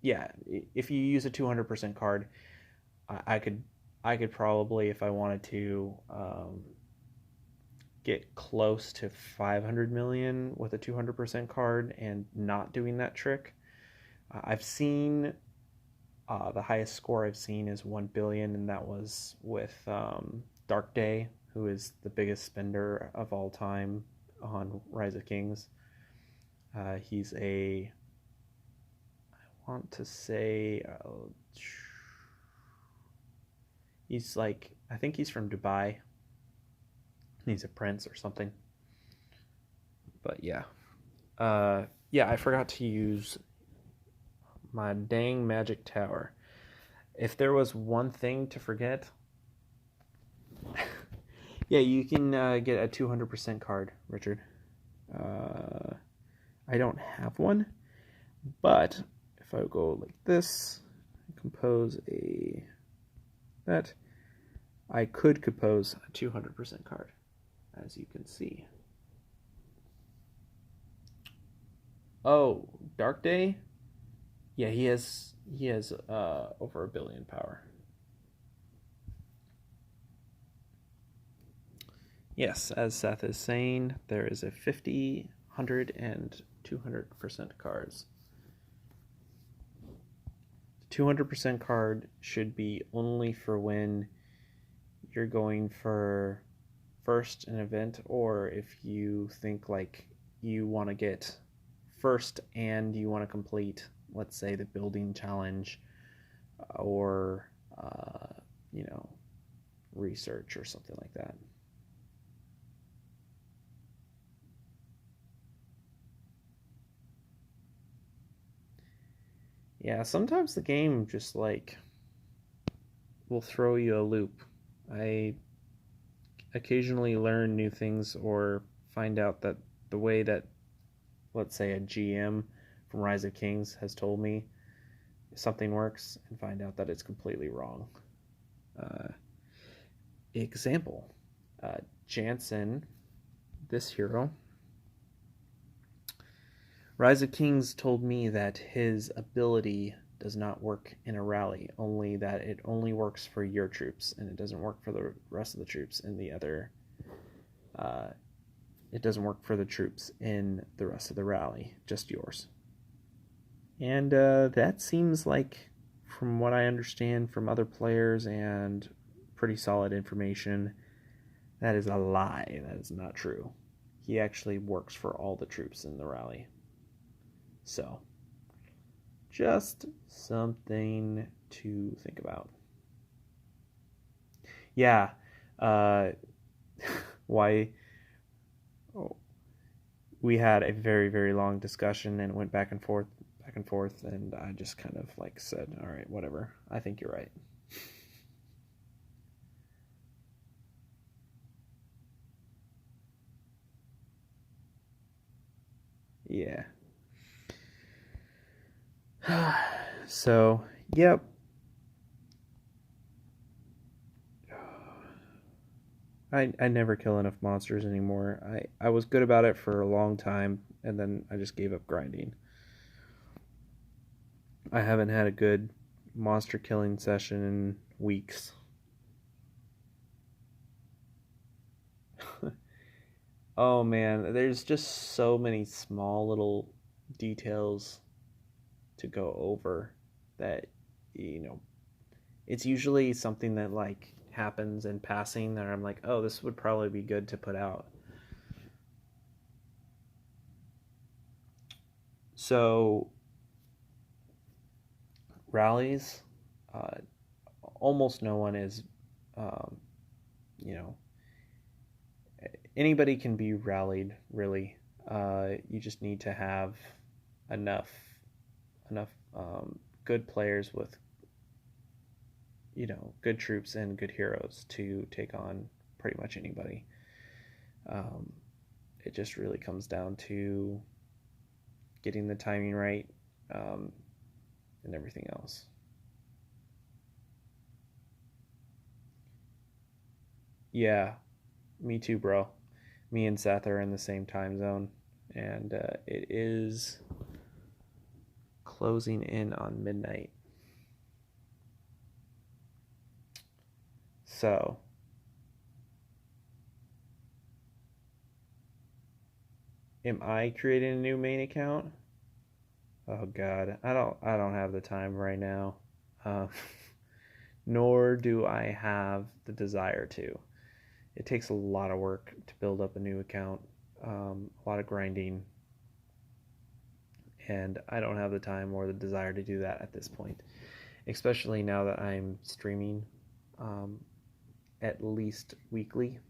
yeah, if you use a 200% card, I could probably, if I wanted to, get close to 500 million with a 200% card and not doing that trick. I've seen the highest score I've seen is 1 billion, and that was with Dark Day, who is the biggest spender of all time on Rise of Kings. He's I want to say, he's like, I think he's from Dubai. He's a prince or something. But yeah. I forgot to use my dang magic tower. If there was one thing to forget, yeah, you can get a 200% card, Richard. I don't have one, but if I go like this, compose that, I could compose a 200% card, as you can see. Oh, Dark Day? Yeah, he has over 1 billion power. Yes, as Seth is saying, there is a 50, 100, and 200% cards. The 200% card should be only for when you're going for first an event, or if you think like you want to get first and you want to complete, let's say, the building challenge or research or something like that. Yeah, sometimes the game just like will throw you a loop. I occasionally learn new things or find out that the way that, let's say, a GM from Rise of Kings has told me something works, and find out that it's completely wrong. Example, Jansen, this hero, Rise of Kings told me that his ability does not work in a rally, only that it only works for your troops, and it doesn't work for the rest of the troops in the other. It doesn't work for the troops in the rest of the rally, just yours. And that seems like, from what I understand from other players and pretty solid information, that is a lie. That is not true. He actually works for all the troops in the rally. So, just something to think about. Yeah, why we had a very, very long discussion and went back and forth, and I just kind of like said, all right, whatever. I think you're right. Yeah. So, yep. I never kill enough monsters anymore. I was good about it for a long time, and then I just gave up grinding. I haven't had a good monster killing session in weeks. Oh man, there's just so many small little details to go over that, you know, it's usually something that like happens in passing that I'm like, oh, this would probably be good to put out. So rallies, uh, almost no one is, um, you know, anybody can be rallied really. You just need to have enough good players with good troops and good heroes to take on pretty much anybody. Um, it just really comes down to getting the timing right, um, and everything else. Yeah, me too, bro. Me and Seth are in the same time zone, and it is closing in on midnight. So, am I creating a new main account? Oh God, I don't have the time right now. Uh, nor do I have the desire to. It takes a lot of work to build up a new account, a lot of grinding, and I don't have the time or the desire to do that at this point, especially now that I'm streaming um, at least weekly.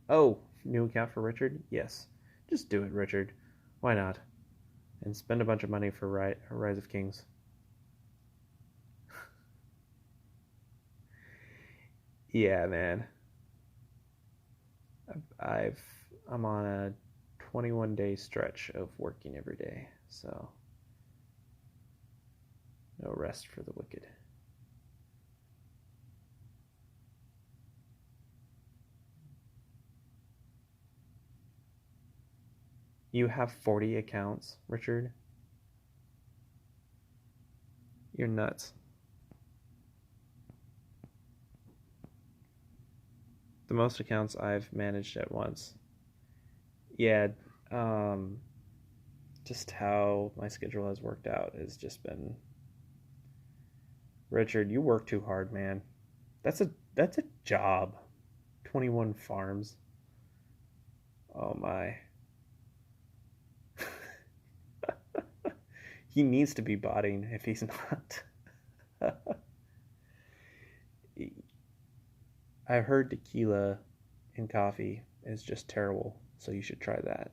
Oh, new account for Richard? Yes. Just do it, Richard. Why not? And spend a bunch of money for Rise of Kings. Yeah, man. I've I'm on a 21-day stretch of working every day, so no rest for the wicked. You have 40 accounts, Richard? You're nuts. The most accounts I've managed at once. Yeah, um, just how my schedule has worked out has just been. Richard, you work too hard, man. That's a job. 21 farms. Oh my. He needs to be botting if he's not. I heard tequila in coffee is just terrible, so you should try that.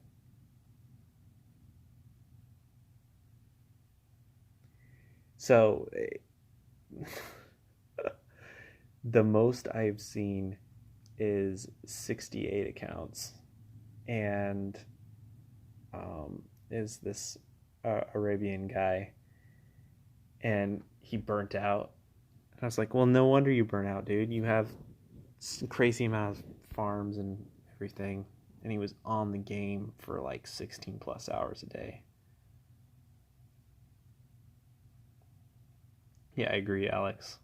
So, the most I've seen is 68 accounts, and is this Arabian guy, and he burnt out. And I was like, well, no wonder you burn out, dude. You have crazy amount of farms and everything, and he was on the game for like 16 plus hours a day. Yeah, I agree, Alex.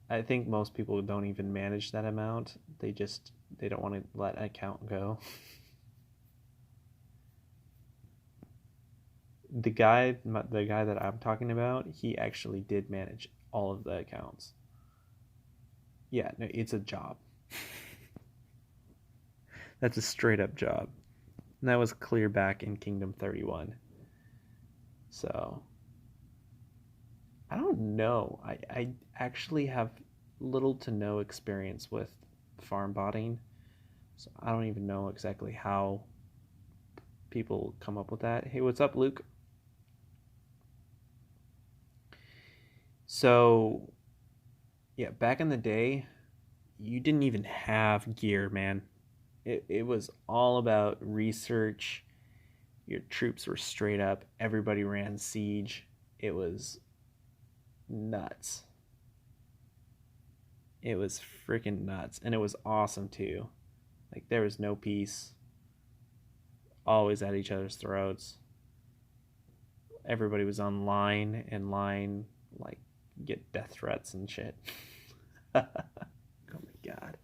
I think most people don't even manage that amount. They don't want to let an account go. The guy that I'm talking about, he actually did manage all of the accounts. Yeah, no, it's a job. That's a straight up job. And that was clear back in Kingdom 31. So, I don't know. I actually have little to no experience with farm botting. So I don't even know exactly how people come up with that. Hey, what's up, Luke? So, yeah, back in the day, you didn't even have gear, man. It was all about research. Your troops were straight up. Everybody ran siege. It was nuts. It was freaking nuts. And it was awesome, too. Like, there was no peace. Always at each other's throats. Everybody was on line and line, like, get death threats and shit. Oh my god.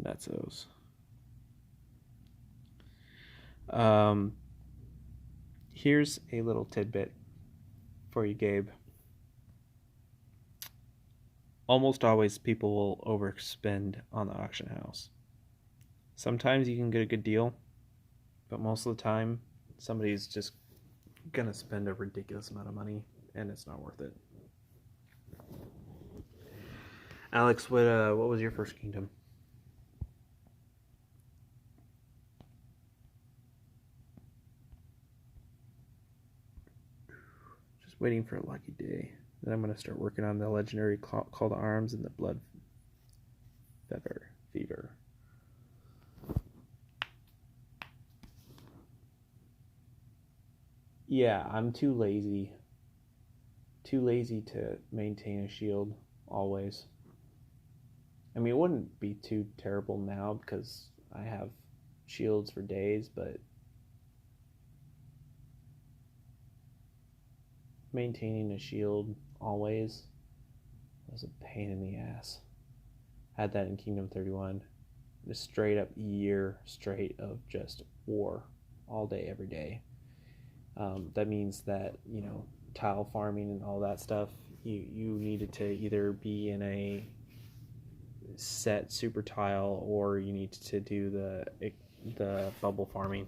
Nutsos. Um, Here's a little tidbit for you, Gabe. Almost always people will overspend on the auction house. Sometimes you can get a good deal, but most of the time somebody's just gonna spend a ridiculous amount of money and it's not worth it. Alex, what was your first kingdom? Just waiting for a lucky day. Then I'm gonna start working on the legendary call to arms and the blood fever. Yeah, I'm too lazy. Too lazy to maintain a shield always. I mean, it wouldn't be too terrible now because I have shields for days, but maintaining a shield always was a pain in the ass. Had that in Kingdom 31. Just straight up year straight of just war all day, every day. That means that, tile farming and all that stuff, you needed to either be in a set super tile or you need to do the bubble farming.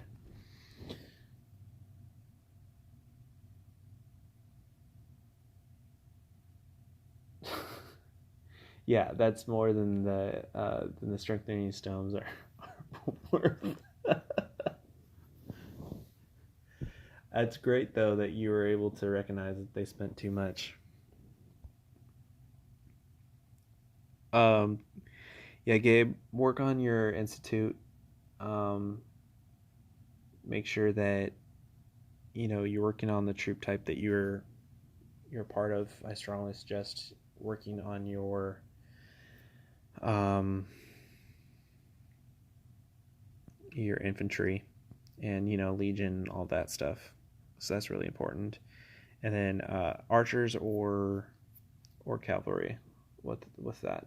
Yeah, that's more than the strengthening stones are worth. That's great though that you were able to recognize that they spent too much. Um, yeah, Gabe, work on your institute. Um, Make sure that you're working on the troop type that you're part of. I strongly suggest working on um, your infantry and legion, all that stuff. So that's really important. And then archers or cavalry. What's that?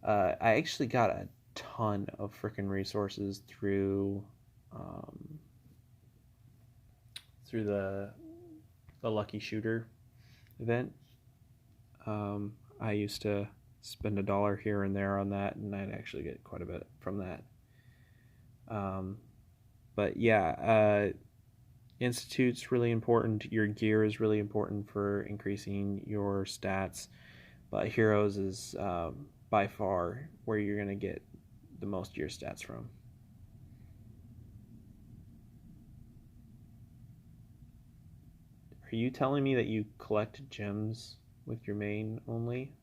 I actually got a ton of freaking resources through the lucky shooter event. I used to spend $1 here and there on that, and I'd actually get quite a bit from that. But yeah, Institute's really important. Your gear is really important for increasing your stats, but Heroes is by far where you're going to get the most of your stats from. Are you telling me that you collect gems with your main only?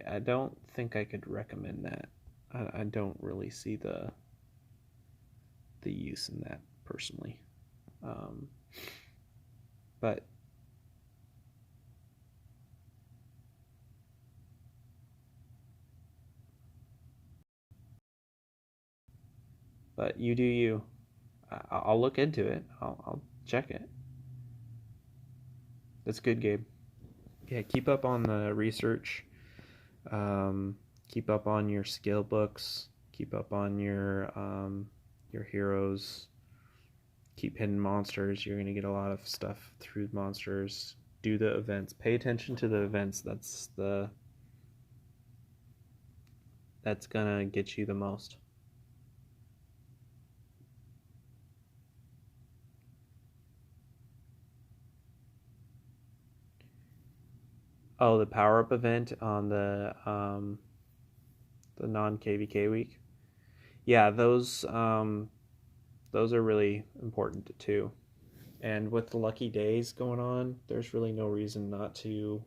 I don't think I could recommend that. I don't really see the use in that personally. But you do you. I'll look into it. I'll check it. That's good, Gabe. Yeah, keep up on the research. Keep up on your skill books. Keep up on your heroes. Keep hitting monsters. You're gonna get a lot of stuff through monsters. Do the events. Pay attention to the events. That's gonna get you the most. Oh, the power up event on the non KVK week. Yeah, those are really important too. And with the lucky days going on, there's really no reason not to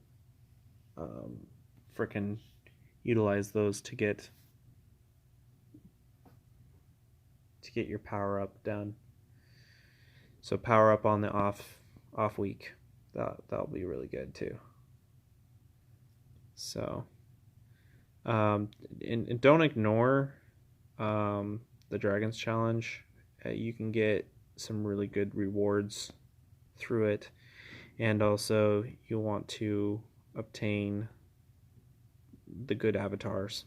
um, frickin' utilize those to get your power up done. So power up on the off week. That'll be really good too. So and don't ignore the Dragons Challenge. You can get some really good rewards through it, and also you'll want to obtain the good avatars.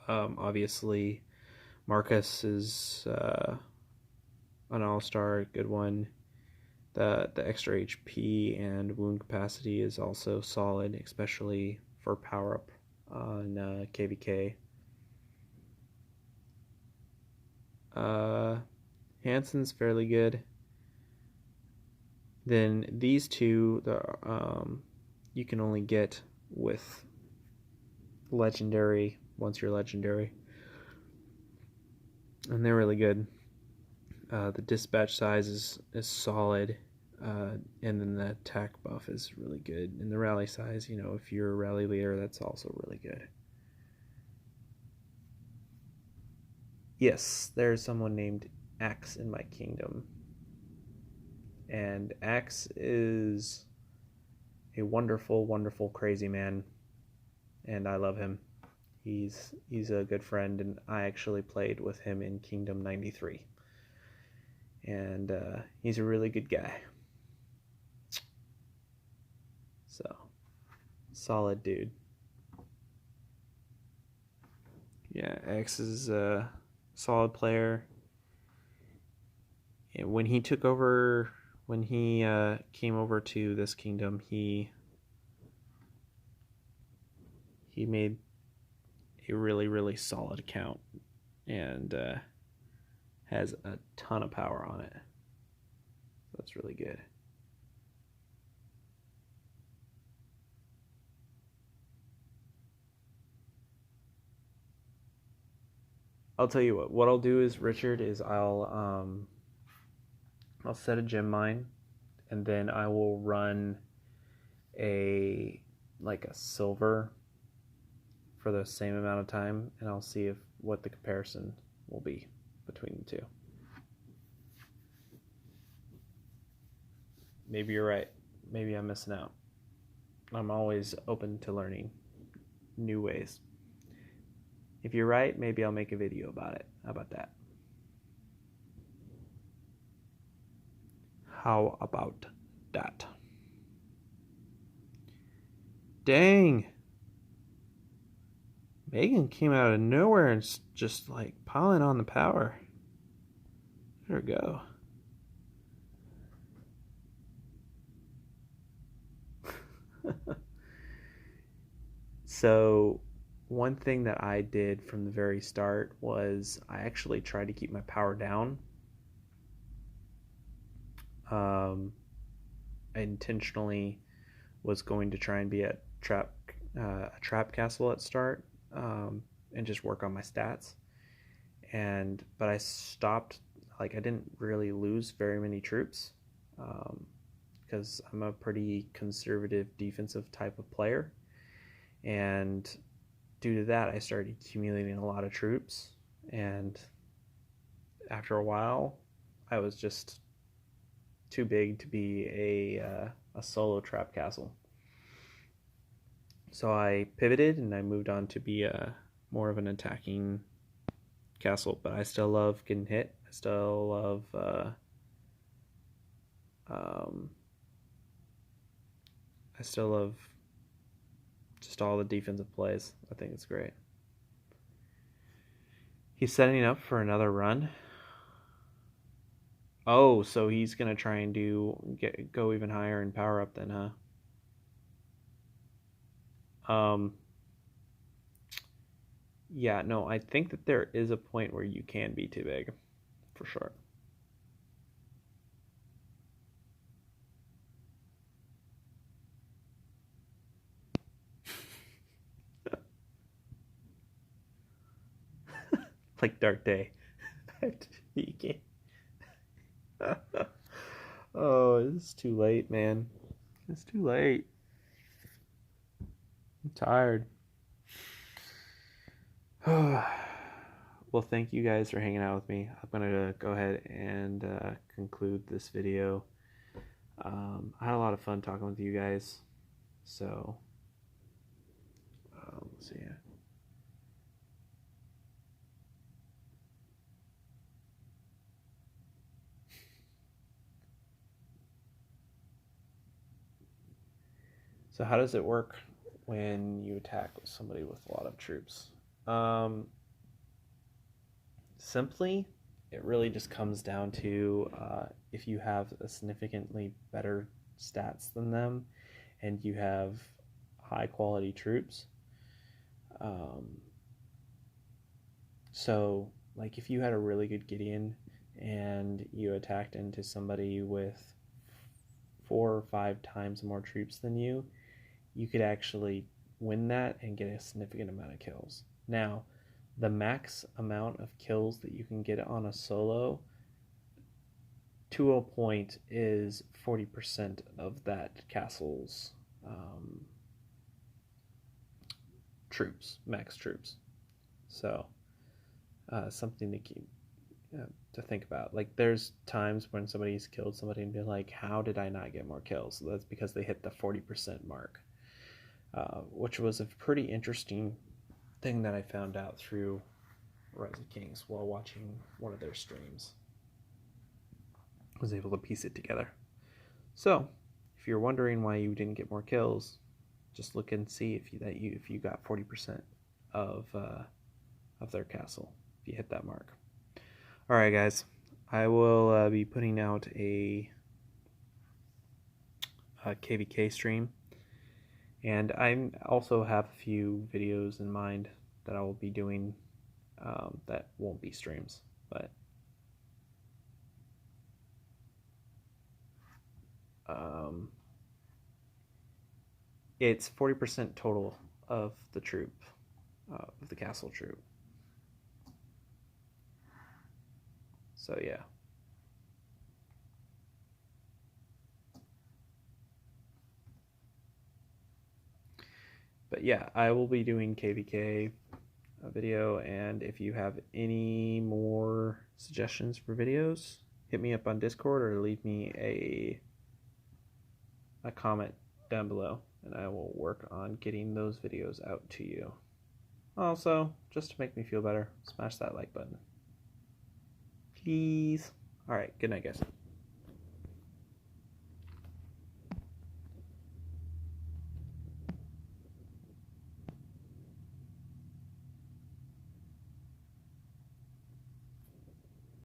Obviously, Marcus is an all-star, good one. The extra HP and wound capacity is also solid, especially for power up on KVK. Hansen's fairly good. Then these two, you can only get with legendary once you're legendary, and they're really good. The dispatch size is solid, and then the attack buff is really good. And the rally size, if you're a rally leader, that's also really good. Yes, there's someone named Axe in my kingdom. And Axe is a wonderful, wonderful, crazy man, and I love him. He's a good friend, and I actually played with him in Kingdom 93. And he's a really good guy. So, solid dude. Yeah, X is a solid player. And when he came over to this kingdom, he made a really, really solid account and has a ton of power on it. That's really good. I'll tell you what I'll do is, Richard, is I'll set a gem mine, and then I will run a silver for the same amount of time, and I'll see what the comparison will be between the two. Maybe you're right. Maybe I'm missing out. I'm always open to learning new ways. If you're right, maybe I'll make a video about it. How about that? How about that? Dang! Megan came out of nowhere and just piling on the power. There we go. So, one thing that I did from the very start was I actually tried to keep my power down. I intentionally was going to try and be at a trap castle at start, and just work on my stats. But I stopped. I didn't really lose very many troops, because I'm a pretty conservative defensive type of player, and due to that, I started accumulating a lot of troops, and after a while, I was just too big to be a solo trap castle. So I pivoted and I moved on to be more of an attacking castle, but I still love getting hit. I still love just all the defensive plays. I think it's great. He's setting up for another run. Oh, so he's gonna try and go even higher in power up then, huh? Yeah, no, I think that there is a point where you can be too big, for sure. like Dark Day. You can't. Oh, it's too late, man. It's too late. I'm tired. Well, thank you guys for hanging out with me. I'm gonna go ahead and conclude this video. I had a lot of fun talking with you guys. So, let's see. So how does it work when you attack somebody with a lot of troops? Simply, it really just comes down to if you have a significantly better stats than them and you have high quality troops. So, like if you had a really good Gideon and you attacked into somebody with 4 or 5 times more troops than you, you could actually win that and get a significant amount of kills. Now, the max amount of kills that you can get on a solo to a point is 40% of that castle's troops, max troops. So, something to keep to think about. Like, there's times when somebody's killed somebody and be like, how did I not get more kills? So that's because they hit the 40% mark, which was a pretty interesting thing that I found out through Rise of Kings while watching one of their streams. I was able to piece it together. So, if you're wondering why you didn't get more kills, just look and see if you got 40% of their castle if you hit that mark. All right, guys, I will be putting out a KVK stream, and I also have a few videos in mind that I will be doing that won't be streams, but it's 40% total of the troop, of the castle troop. So yeah. But yeah, I will be doing KVK video, and if you have any more suggestions for videos, hit me up on Discord or leave me a comment down below, and I will work on getting those videos out to you. Also, just to make me feel better, smash that like button. Please. Alright, good night, guys.